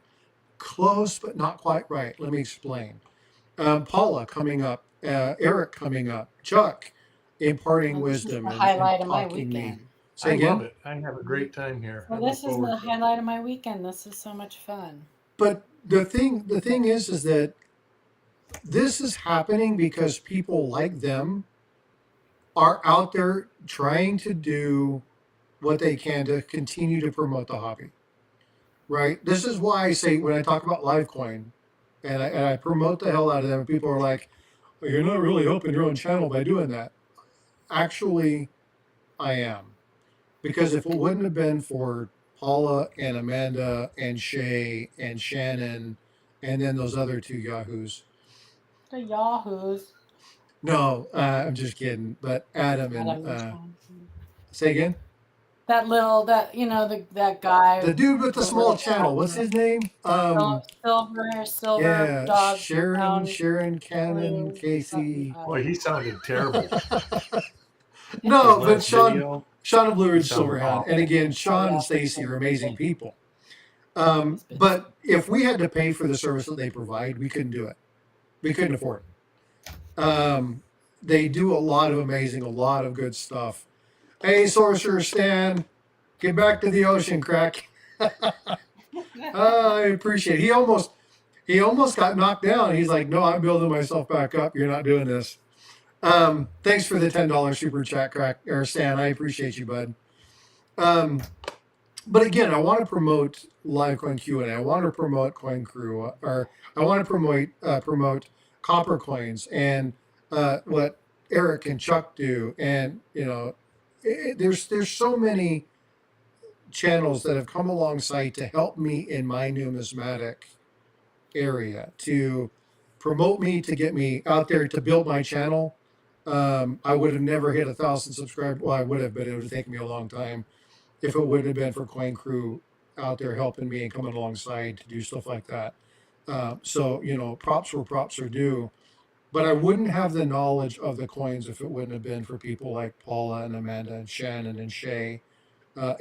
close but not quite right. Let me explain. Paula coming up, Eric coming up, Chuck imparting Well, this is wisdom the and highlight of my talking me. weekend. Say I again? love it. I have a great time here. Well, I look this is forward the to it. highlight of my weekend. This is so much fun. But the thing is that this is happening because people like them are out there trying to do what they can to continue to promote the hobby. Right? This is why I say when I talk about Livecoin and I promote the hell out of them, people are like, well, you're not really helping your own channel by doing that. Actually, I am. Because if it wouldn't have been for Paula and Amanda and Shay and Shannon and then those other two yahoos, The Yahoos. No, I'm just kidding. But Adam and Adam and Sean. say again. That little, that guy. The dude with the small little channel. What's his name? Silver Yeah, dog. Sharon Cannon, Blue, something. Casey. Boy, he sounded terrible. His No, but last video, Sean and Blue he Ridge sounded Silverhound, awful. and again, Sean yeah, and Stacy are amazing people. It's been- But if we had to pay for the service that they provide, we couldn't do it. We couldn't afford it. They do a lot of good stuff. Hey, Sorcerer Stan, get back to the ocean, crack. I appreciate it. He almost got knocked down. He's like, no, I'm building myself back up. You're not doing this. Thanks for the $10 super chat, crack or Stan. I appreciate you, bud. But again, I want to promote Live Coin Q&A. I want to promote Coin Crew, or I want to promote Copper Coins and what Eric and Chuck do. And there's so many channels that have come alongside to help me in my numismatic area, to promote me, to get me out there, to build my channel. I would have never hit 1,000 subscribers. Well, I would have, but it would have taken me a long time if it would have been for Coin Crew out there helping me and coming alongside to do stuff like that. So, props where props are due. But I wouldn't have the knowledge of the coins if it wouldn't have been for people like Paula and Amanda and Shannon and Shay,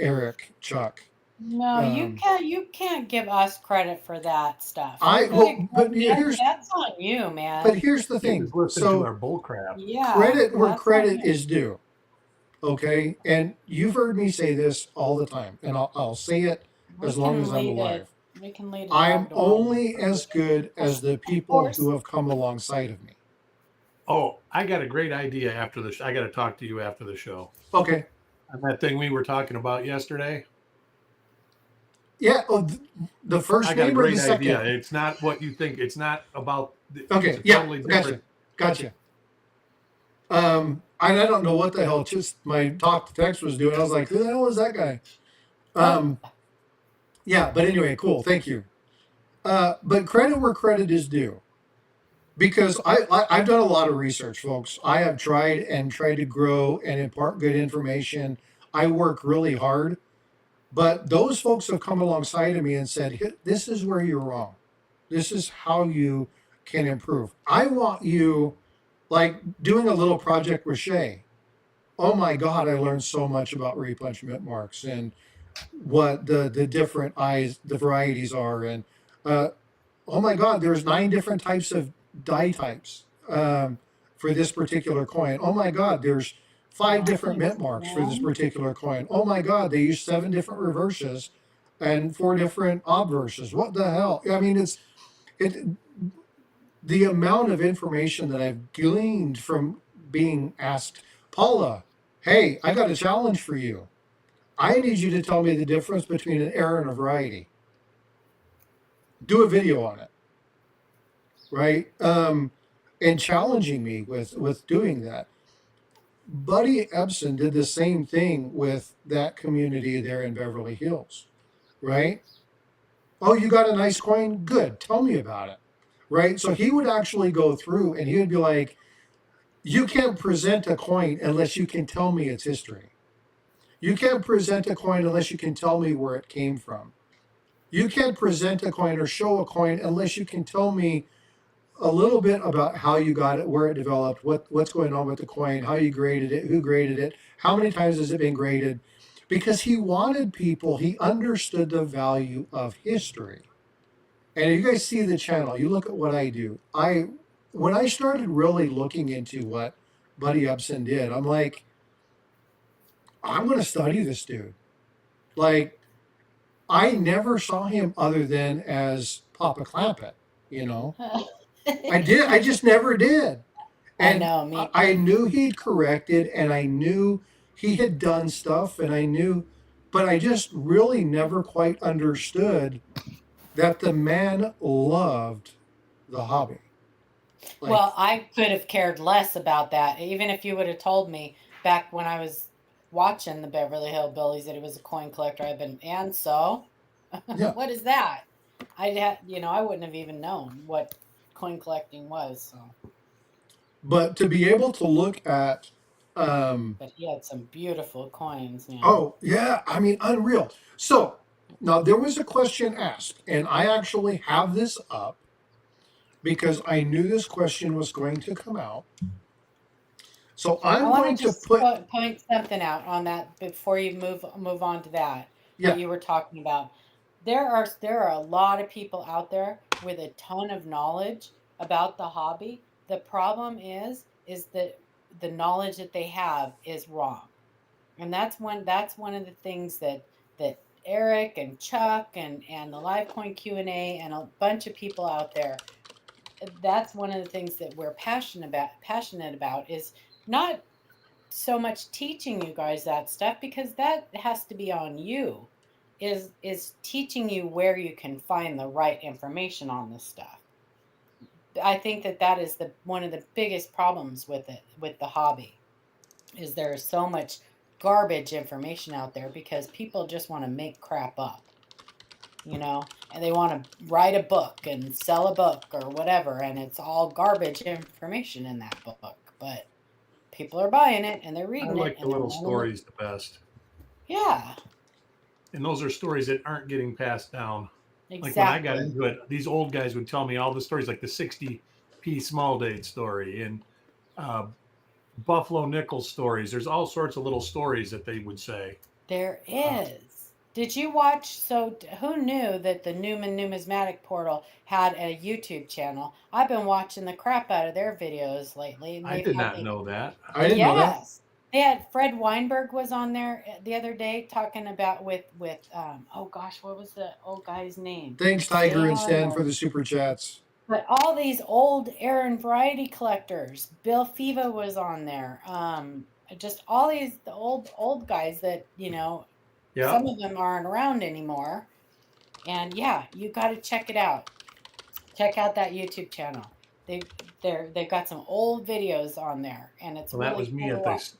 Eric, Chuck. No, you can't give us credit for that stuff. Here's That's on you, man. But here's the He thing. was listening to our bull crap. Yeah, Credit where that's credit on you. is due. Okay, and you've heard me say this all the time, and I'll say it as long as I'm alive. We can lead it. I'm only as good as the people who have come alongside of me. Oh, I got a great idea after the I got to talk to you after the show. Okay. And that thing we were talking about yesterday. Yeah. Oh, the first I got a name or great the second? idea. It's not what you think. It's not about. Okay. It's Yeah. totally different. Gotcha. I don't know what the hell just my talk to text was doing. I was like, who the hell is that guy? Yeah, but anyway, cool. Thank you. But credit where credit is due. Because I've done a lot of research, folks. I have tried to grow and impart good information. I work really hard. But those folks have come alongside of me and said, this is where you're wrong. This is how you can improve. I want you, like doing a little project with Shay. Oh my God, I learned so much about replenishment marks and what the different the varieties are. And oh my God, there's 9 different types of die types for this particular coin. Oh my God, there's 5 different mint marks for this particular coin. Oh my God, they use 7 different reverses and 4 different obverses. What the hell? I mean, the amount of information that I've gleaned from being asked, Paula, hey, I got a challenge for you. I need you to tell me the difference between an error and a variety. Do a video on it. Right? And challenging me with doing that. Buddy Ebsen did the same thing with that community there in Beverly Hills, right? Oh, you got a nice coin? Good. Tell me about it, right? So he would actually go through and he would be like, you can't present a coin unless you can tell me its history. You can't present a coin unless you can tell me where it came from. You can't present a coin or show a coin unless you can tell me a little bit about how you got it, where it developed, what's going on with the coin, how you graded it, who graded it, how many times has it been graded, because he wanted people, he understood the value of history. And you guys see the channel, you look at what I do. When I started really looking into what Buddy Ebsen did, I'm like, I'm going to study this dude. Like, I never saw him other than as Papa Clampett, I just never did. And I know, me. I knew he'd corrected and I knew he had done stuff and but I just really never quite understood that the man loved the hobby. Like, Well, I could have cared less about that. Even if you would have told me back when I was watching the Beverly Hillbillies that he was a coin collector, and so Yeah. what is that? I wouldn't have even known what coin collecting was. So. But to be able to look at, But he had some beautiful coins, man. oh yeah, I mean, unreal. So now there was a question asked, and I actually have this up because I knew this question was going to come out. So I I'm want going to to just put, point something out on that before you move on to that yeah, you were talking about. There are a lot of people out there with a ton of knowledge about the hobby. The problem is that the knowledge that they have is wrong. And that's one of the things that Eric and Chuck and the Livecoin Q&A and a bunch of people out there, that's one of the things that we're passionate about is not so much teaching you guys that stuff, because that has to be on you, is teaching you where you can find the right information on this stuff. I think that is the one of the biggest problems with the hobby, is there is so much garbage information out there because people just want to make crap up, and they want to write a book and sell a book or whatever, and it's all garbage information in that book, but people are buying it and they're I reading it like the and they're little learning it. stories the best. Yeah, And those are stories that aren't getting passed down. Like when I got exactly. into it, these old guys would tell me all the stories, like the 60p small date story and uh, Buffalo Nickel stories. There's all sorts of little stories that they would say. There Uh, is. Did you watch? So, who knew that the Newman Numismatic Portal had a YouTube channel? I've been watching the crap out of their videos lately, and I they've did had not know that. I didn't know that. yes, they had Fred Weinberg was on there the other day talking about with oh gosh, what was the old guy's name? Thanks, Tiger and Dan Stan, or for the super chats. but all these old Aaron variety collectors. Bill Fiva was on there. Just all these the old guys that Yeah. some of them aren't around anymore. And yeah, you got to check it out. Check out that YouTube channel. They they've got some old videos on there, and it's Well, that really was me cool to at the watch.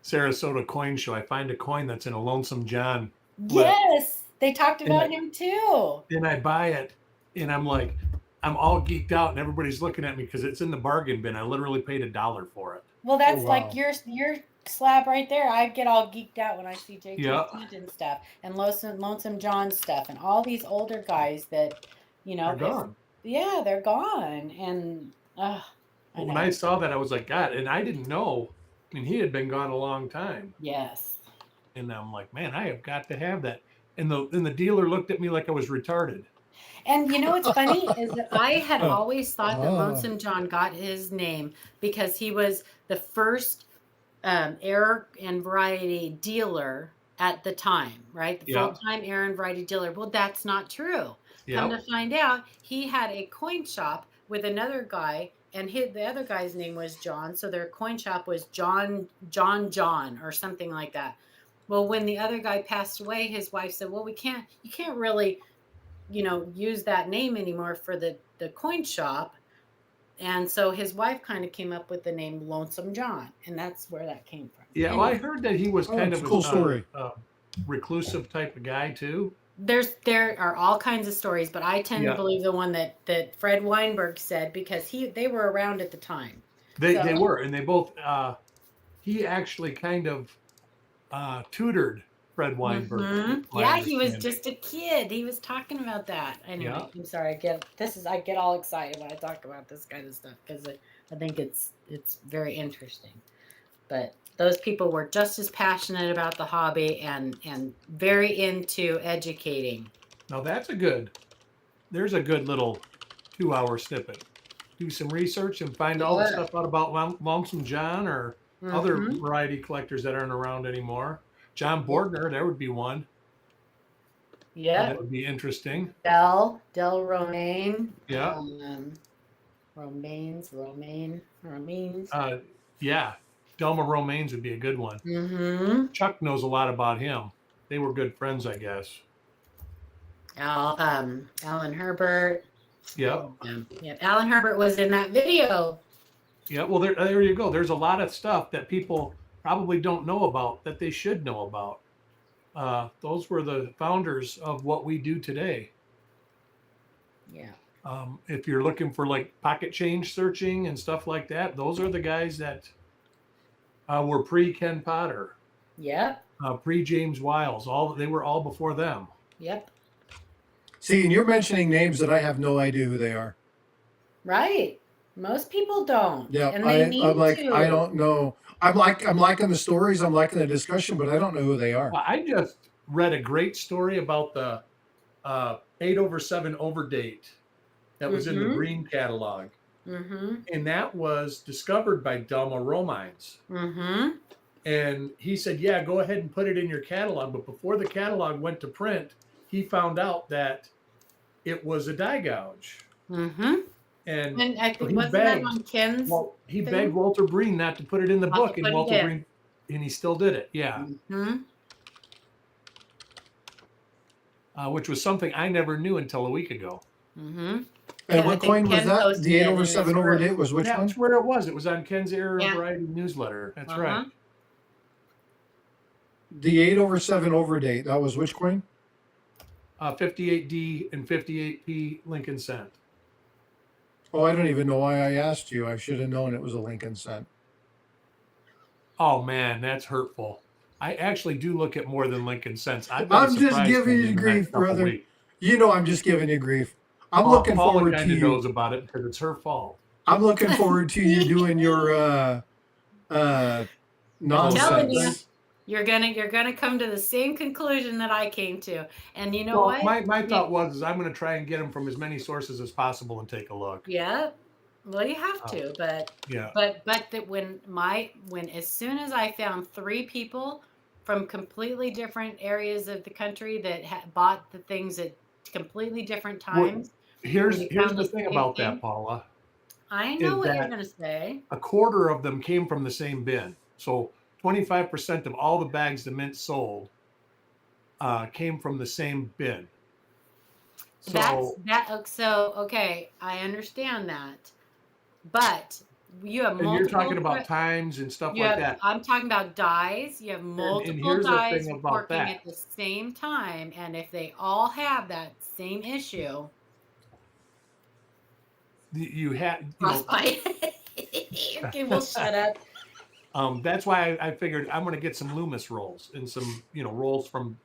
Sarasota coin show. I find a coin that's in a Lonesome John flip, Yes, they talked and about him too. I buy it, and I'm like, I'm all geeked out, and everybody's looking at me because it's in the bargain bin. I literally paid $1 for it. Well, Oh that's like wow. your slab right there. I get all geeked out when I see Yeah. J.T. Clinton stuff and Lonesome John stuff and all these older guys that, They're if gone. yeah, they're gone. And I But when I know. saw that, I was like, God, and I didn't know. I mean, he had been gone a long time, Yes. and I'm like, man, I have got to have that. And the dealer looked at me like I was retarded. And what's funny is that I had always thought that Ah. Lonesome John got his name because he was the first air and variety dealer at the time, right? The Yeah. full-time air and variety dealer. Well, that's not true. Come Yep. to find out, he had a coin shop with another guy, and the other guy's name was John, so their coin shop was John or something like that. Well, when the other guy passed away, his wife said, "Well, you can't really, use that name anymore for the coin shop." And so his wife kind of came up with the name Lonesome John, and that's where that came from. Yeah. Well, I Anyway, heard that he was Oh, kind it's of a cool story. a reclusive type of guy too. there are all kinds of stories, but I tend to Yeah. believe the one that Fred Weinberg said, because they were around at the time. They So were, and they both. He actually kind of tutored Fred Weinberg, my yeah, he was understanding. just a kid. He was talking about that. Anyway, Yeah. I'm sorry. I get all excited when I talk about this kind of stuff because I think it's very interesting. But those people were just as passionate about the hobby and very into educating. Now there's a good little 2-hour snippet. Do some research and find all the Yeah. stuff out about Lonesome John or other Mm-hmm. variety collectors that aren't around anymore. John Bordner, there would be one. That Yep. would be interesting. Del Romaine. Yeah. Romaines. Yeah. Delma Romaines would be a good one. Mm-hmm. Chuck knows a lot about him. They were good friends, I guess. Alan Herbert. Yep. Yeah. Alan Herbert was in that video. Yeah. Well, there you go. There's a lot of stuff that people probably don't know about that they should know about. Those were the founders of what we do today. Yeah. If you're looking for like pocket change searching and stuff like that, those are the guys that were pre Ken Potter, Yep. pre James Wiles. They were all before them. Yep. See, and you're mentioning names that I have no idea who they are. Right. Most people don't. Yeah, And they need I'm like, to. I don't know. I'm liking the stories, I'm liking the discussion, but I don't know who they are. Well, I just read a great story about the 8/7 overdate that was in the Mhm. Green catalog, Mm-hmm. and that was discovered by Delma Romines. Mm-hmm. And he said, "Yeah, go ahead and put it in your catalog." But before the catalog went to print, he found out that it was a die gouge, Mm-hmm. and And I so think he wasn't that begged. on Ken's Well, he thing? begged Walter Breen not to put it in the Not to book, and put it Walter in. Breen, and he still did it. Yeah, Mm-hmm. which was something I never knew until a week ago. Mm-hmm. And I what think coin was Ken that? posted The it 8 in over his 7 group. overdate was which one? That's where it was. It was on Ken's Era Yeah. Variety newsletter. That's Uh-huh. right. The 8 over 7 overdate. That was which coin? 58D and 58P Lincoln Cent. Oh, I don't even know why I asked you. I should have known it was a Lincoln cent. Oh man, that's hurtful. I actually do look at more than Lincoln Cents. I've I'm just giving you grief, brother. You know, I'm just giving you grief. I'm looking Paula forward to kind of you. knows about it because it's her fault. I'm looking forward to you doing your I'm telling you, nonsense. you're gonna come to the same conclusion that I came to. And you know Well, what? my thought was I'm going to try and get them from as many sources as possible and take a look. Yeah. Well, you have to, but Yeah. but that when as soon as I found 3 people from completely different areas of the country that bought the things at completely different times. Here's when you here's found the the thing same about thing- that, Paula. I know is what you're that gonna say. A quarter of them came from the same bin. So 25% of all the bags the Mint sold came from the same bin. So So okay, I understand that, but you have and multiple. you're talking about times and stuff like that. I'm talking about dies. You have multiple here's the dies thing about working that. at the same time, and if they all have that same issue, You had frostbite. Okay, we'll shut up. That's why I figured I'm going to get some Loomis rolls and some rolls from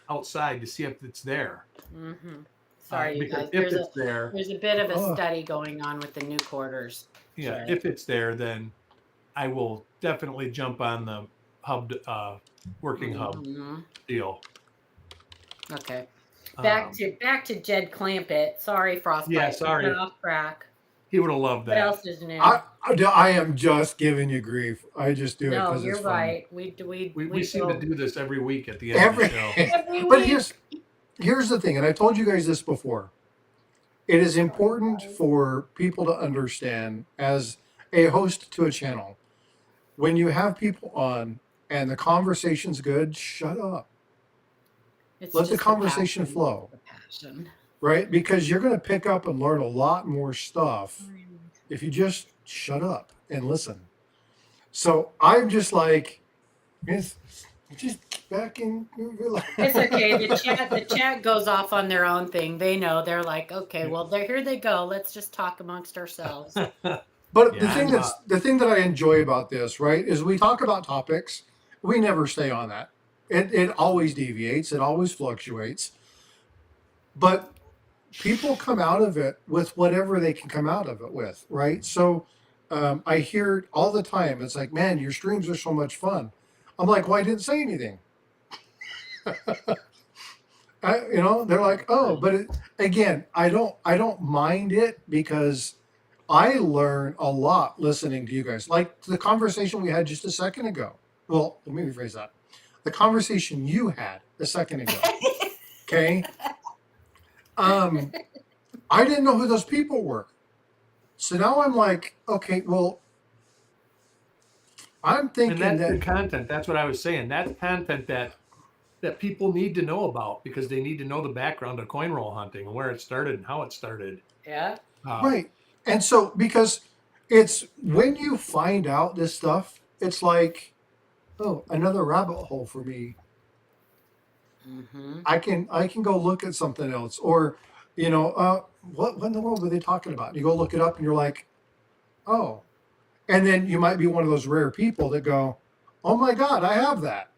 outside to see if it's there. Mm-hmm. Sorry, you Because guys. if it's there, There's a bit of a Oh. study going on with the new quarters. yeah, Right. if it's there, then I will definitely jump on the hub, working hub Mhm. deal. Okay. Back to Jed Clampett. Sorry, frostbite. Yeah, sorry. Went off track. He would have loved What that. else is new? I am just giving you grief. I just do it No, because you're it's fun. right. We seem to go- do this every week at the end of the show. Every But week. here's the thing, and I told you guys this before. It is important for people to understand as a host to a channel, when you have people on and the conversation's good, shut up. It's Let the just conversation passion. flow, The passion. right? Because you're going to pick up and learn a lot more stuff if you just shut up and listen. So I'm just like, just back in. It's okay. The chat goes off on their own thing. They know. They're like, okay, well, here they go. Let's just talk amongst ourselves. But Yeah, the thing that I enjoy about this, right, is we talk about topics. We never stay on that. It always deviates. It always fluctuates. But people come out of it with whatever they can come out of it with, right? So I hear all the time. It's like, man, your streams are so much fun. I'm like, well, I didn't say anything. They're like, oh, but again, I don't mind it because I learn a lot listening to you guys. Like the conversation we had just a second ago. Well, let me rephrase that. The conversation you had a second ago. Okay. I didn't know who those people were. So now I'm like, okay, well, I'm thinking and that's that the content. That's what I was saying. That's content that people need to know about because they need to know the background of coin roll hunting and where it started and how it started. Yeah. right. And so because it's when you find out this stuff, it's like, oh, another rabbit hole for me. Mm-hmm. I can go look at something else, or what in the world were they talking about? And you go look it up and you're like, oh. And then you might be one of those rare people that go, oh my God, I have that.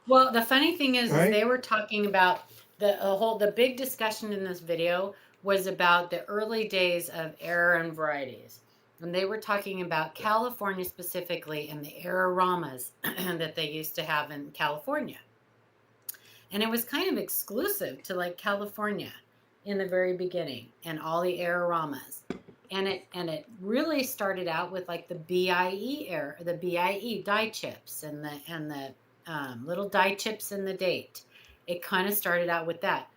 Well, the funny thing is Right? they were talking about the big discussion in this video was about the early days of error and varieties. And they were talking about California specifically and the error-ramas that they used to have in California. And it was kind of exclusive to like California in the very beginning and all the error-ramas. And it really started out with like the BIE error, the BIE die chips and the little die chips in the date. It kind of started out with that.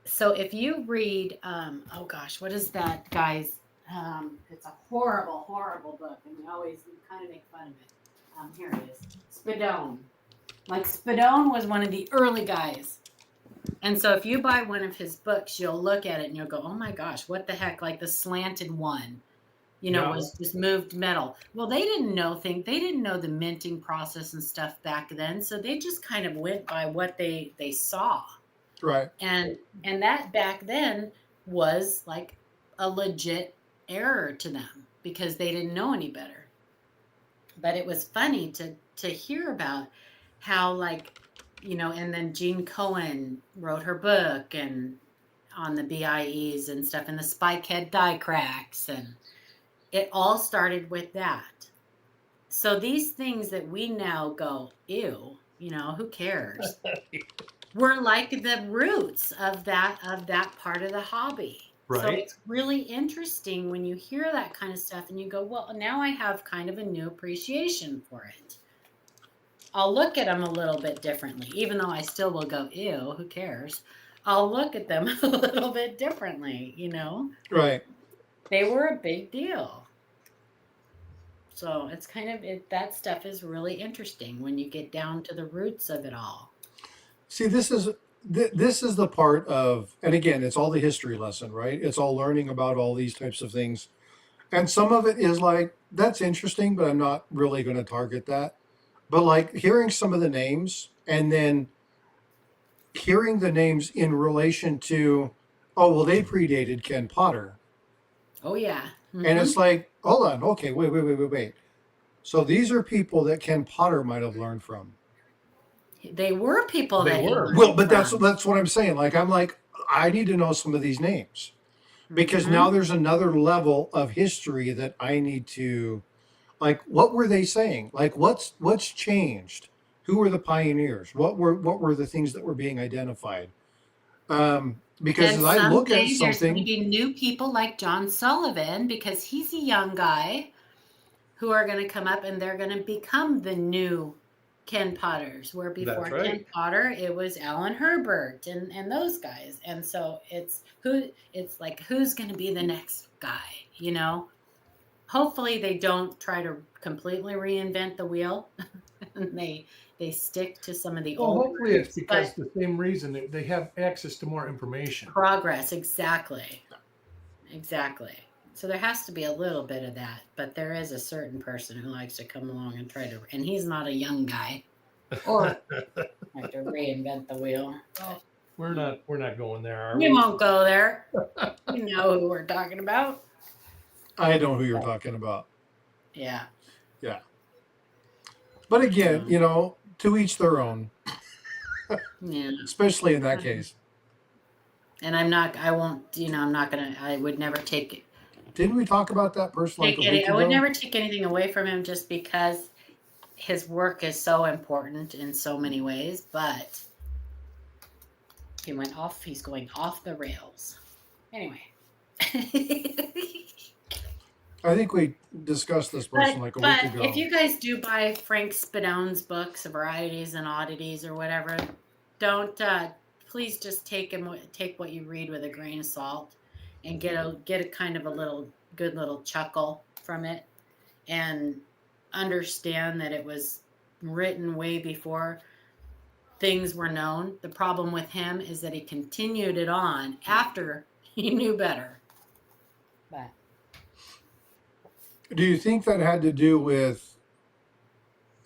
So if you read, oh gosh, what is that, guys? It's a horrible, horrible book, and we kind of make fun of it. Here it is, Spadone. Like Spadone was one of the early guys. And so if you buy one of his books, you'll look at it and you'll go, oh my gosh, what the heck? Like the slanted one, was just moved metal. Well, they didn't know the minting process and stuff back then. So they just kind of went by what they saw. Right. And that back then was like a legit error to them because they didn't know any better. But it was funny to hear about how like, and then Jean Cohen wrote her book and on the BIEs and stuff and the spike head die cracks, and it all started with that. So these things that we now go, ew, who cares? We're like the roots of that part of the hobby. Right. So it's really interesting when you hear that kind of stuff and you go, well, now I have kind of a new appreciation for it. I'll look at them a little bit differently, even though I still will go, ew, who cares? I'll look at them a little bit differently, Right. They were a big deal. So it's kind of, that stuff is really interesting when you get down to the roots of it all. See, this is the part of, and again, it's all the history lesson, right? It's all learning about all these types of things. And some of it is like, that's interesting, but I'm not really going to target that. But like hearing some of the names and then hearing the names in relation to, oh, well, they predated Ken Potter. Oh, yeah. Mm-hmm. And it's like, hold on. Okay, wait. So these are people that Ken Potter might have learned from. They were people They that were. Well, but that's what I'm saying. Like, I need to know some of these names because now there's another level of history that I need to, like, what were they saying? Like, what's changed? Who were the pioneers? What were the things that were being identified? Because and as I look at someday there's going to something, be new people like John Sullivan, because he's a young guy, who are going to come up and they're going to become the new Ken Potters, where before That's right. Ken Potter, it was Alan Herbert and those guys. And so it's like, who's going to be the next guy, Hopefully they don't try to completely reinvent the wheel and they stick to some of the Well, old hopefully it's because but the same reason that they have access to more information. progress. Exactly. So there has to be a little bit of that, but there is a certain person who likes to come along and try to, and he's not a young guy, or like to reinvent the wheel. We're not going there, are We we? won't go there. You know who we're talking about. I know who you're talking about. Yeah. Yeah. But again, to each their own, Yeah. especially in that case. And I would never take it. Didn't we talk about that person like a week ago? I would never take anything away from him just because his work is so important in so many ways, but he's going off the rails. Anyway. I think we discussed this person like a week ago. If you guys do buy Frank Spadone's books, Varieties and Oddities or whatever, don't please just take what you read with a grain of salt and get a kind of a good little chuckle from it, and understand that it was written way before things were known. The problem with him is that he continued it on after he knew better. But do you think that had to do with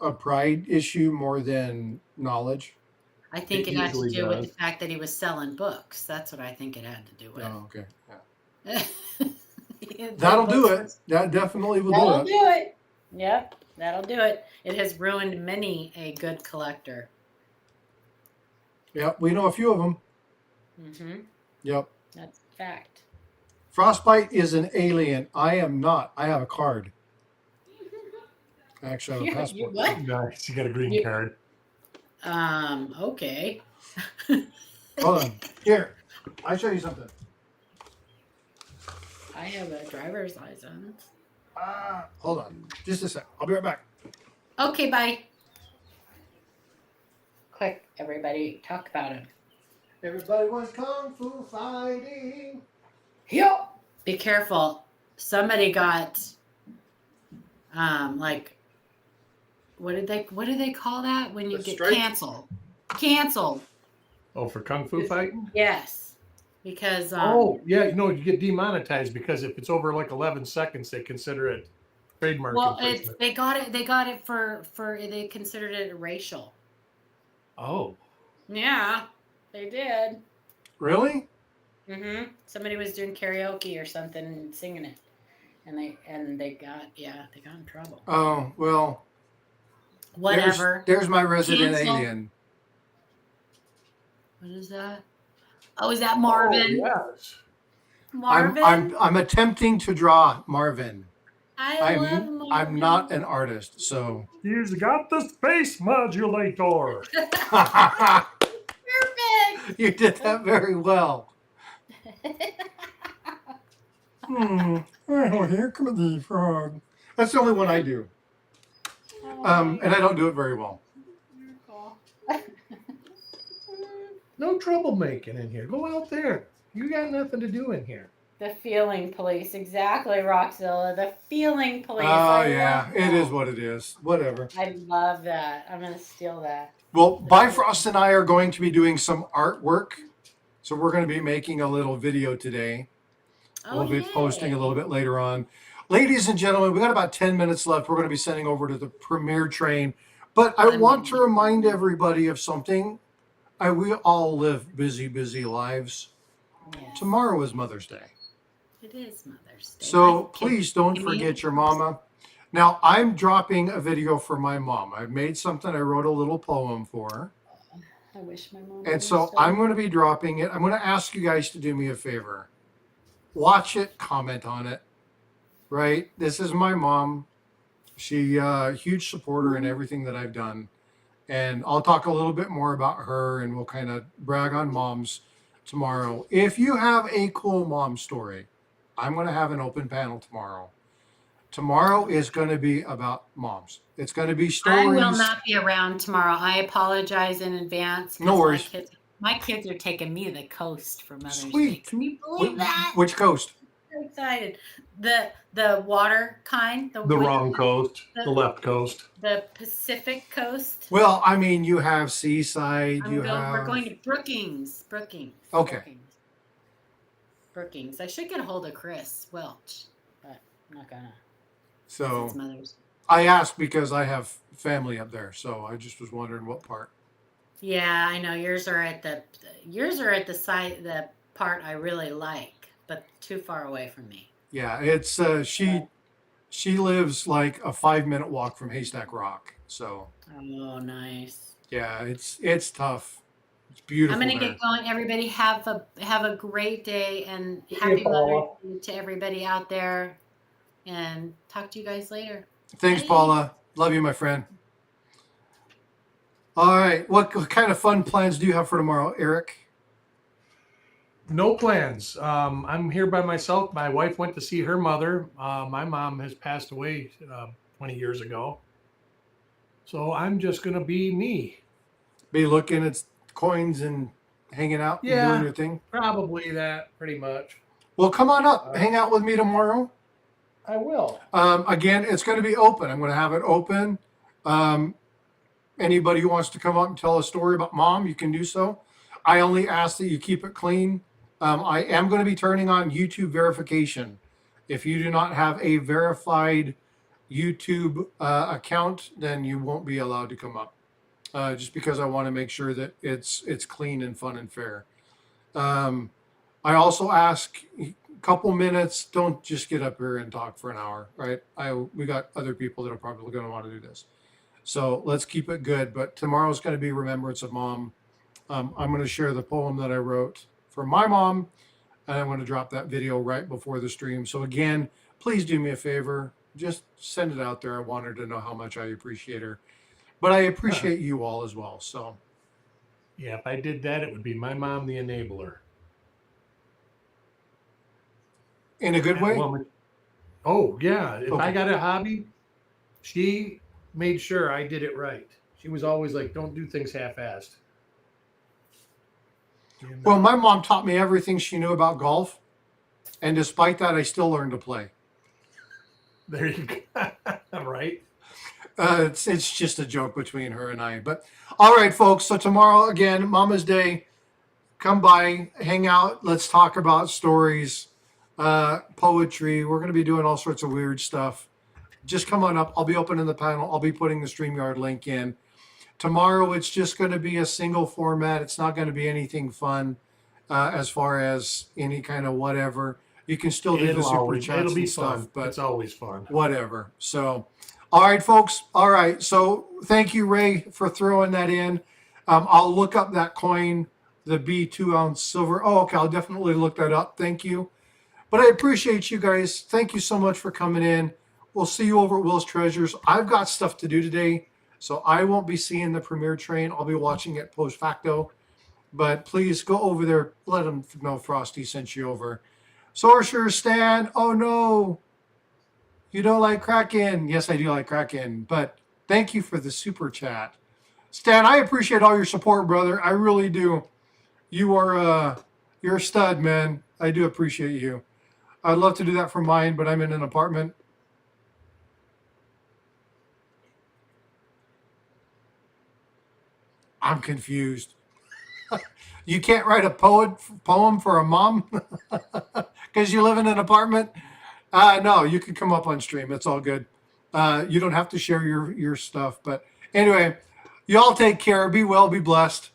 a pride issue more than knowledge? I think It it had to usually do with the does. fact that he was selling books. That's what I think it had to do with. Oh, okay. Yeah. The That'll do books it. That definitely will That'll do it. do it. Yep, that'll do it. It has ruined many a good collector. Yep, we know a few of them. Mm-hmm. Yep. That's a fact. FrostByte is an alien. I am not. I have a card. I actually have a You passport. what? Nice. You got a green You- card. Okay. Hold on. Here, I'll show you something. I have a driver's license. Hold on. Just a sec. I'll be right back. Okay, bye. Quick, everybody, talk about him. Everybody wants kung fu fighting. Yep. Be careful. Somebody got like what do they call that when you A get strike? canceled? Canceled. Oh, for kung fu fighting? Yes. Because Oh, yeah. You get demonetized because if it's over like 11 seconds, they consider it trademark well, infringement. they got it for they considered it racial. Oh. Yeah, they did. Really? Mm-hmm. Somebody was doing karaoke or something and singing it, and they got in trouble. Oh, well. Whatever. There's my resident Cancel. alien. What is that? Oh, is that Marvin? Oh, yes. Marvin. I'm attempting to draw Marvin. I love Marvin. I'm not an artist, so. He's got the space modulator. Perfect. You did that very well. Oh, here comes the frog. That's the only one I do. And I don't do it very well. No troublemaking in here. Go out there. You got nothing to do in here. The feeling police, exactly, Roxzilla. The feeling police. Oh, yeah. It is what it is. Whatever. I love that. I'm gonna steal that. Well, Bifrost and I are going to be doing some artwork. So we're going to be making a little video today. We'll be posting a little bit later on. Ladies and gentlemen, we got about 10 minutes left. We're going to be sending over to the premiere train. But I want to remind everybody of something. We all live busy, busy lives. Yes. Tomorrow is Mother's Day. It is Mother's Day. So please don't forget your mama. Now, I'm dropping a video for my mom. I made something. I wrote a little poem for her. I wish my mom. And so I'm going to be dropping it. I'm going to ask you guys to do me a favor. Watch it, comment on it. Right? This is my mom. She huge supporter in everything that I've done. And I'll talk a little bit more about her and we'll kind of brag on moms tomorrow. If you have a cool mom story, I'm going to have an open panel tomorrow. Tomorrow is going to be about moms. It's going to be stories. I will not be around tomorrow. I apologize in advance. No worries. My kids are taking me to the coast for Mother's Day. Sweet. Can you believe that? Which coast? I'm so excited. The water kind. The wrong coast. The left coast. The Pacific coast. Well, I mean, you have Seaside. We're going to Brookings. Okay. Brookings. I should get a hold of Chris Welch, but I'm not gonna. So It's Mother's. I asked because I have family up there, so I just was wondering what part. Yeah, I know yours are at the site, the part I really like, but too far away from me. Yeah, it's she lives like a 5-minute walk from Haystack Rock. So Oh, nice. yeah, it's tough. It's beautiful. I'm gonna there. get going. Everybody have a great day and happy Mother's Day to everybody out there. And talk to you guys later. Thanks, Bye. Paula. Love you, my friend. All right, what kind of fun plans do you have for tomorrow, Eric? No plans. I'm here by myself. My wife went to see her mother. My mom has passed away 20 years ago. So I'm just going to be me. Be looking at coins and hanging out and doing your thing? Probably that, pretty much. Well, come on up. Hang out with me tomorrow. I will. Again, it's going to be open. I'm going to have it open. Anybody who wants to come up and tell a story about mom, you can do so. I only ask that you keep it clean. I am going to be turning on YouTube verification. If you do not have a verified YouTube account, then you won't be allowed to come up. just because I want to make sure that it's clean and fun and fair. I also ask a couple minutes. Don't just get up here and talk for an hour, right? We got other people that are probably going to want to do this, so let's keep it good. But tomorrow's going to be Remembrance of Mom. I'm going to share the poem that I wrote for my mom, and I'm going to drop that video right before the stream. So again, please do me a favor, just send it out there. I want her to know how much I appreciate her, but I appreciate you all as well. So Yeah, if I did that, it would be my mom, the enabler. in a good That way. woman. Oh, yeah. If I Okay. got a hobby, she made sure I did it right. She was always like, don't do things half-assed. Well, my mom taught me everything she knew about golf, and despite that, I still learned to play. There you go. Right? It's just a joke between her and I. But all right, folks. So tomorrow again, Mama's Day. Come by, hang out. Let's talk about stories, poetry. We're going to be doing all sorts of weird stuff. Just come on up. I'll be opening the panel. I'll be putting the StreamYard link in. Tomorrow, it's just going to be a single format. It's not going to be anything fun as far as any kind of whatever. You can still do the super chats it'll be and stuff, fun. but It's always fun. whatever. So, all right, folks. All right. So, thank you, Ray, for throwing that in. I'll look up that coin, the B 2-ounce silver. Oh, okay. I'll definitely look that up. Thank you. But I appreciate you guys. Thank you so much for coming in. We'll see you over at Will's Treasures. I've got stuff to do today, so I won't be seeing the premiere train. I'll be watching it post facto. But please go over there. Let them know Frosty sent you over. Sorcerer Stan. Oh, no. You don't like Kraken. Yes, I do like Kraken. But thank you for the super chat. Stan, I appreciate all your support, brother. I really do. You're a stud, man. I do appreciate you. I'd love to do that for mine, but I'm in an apartment. I'm confused. You can't write a poem for a mom because you live in an apartment? No, you can come up on stream. It's all good. You don't have to share your stuff. But anyway, y'all take care. Be well, be blessed.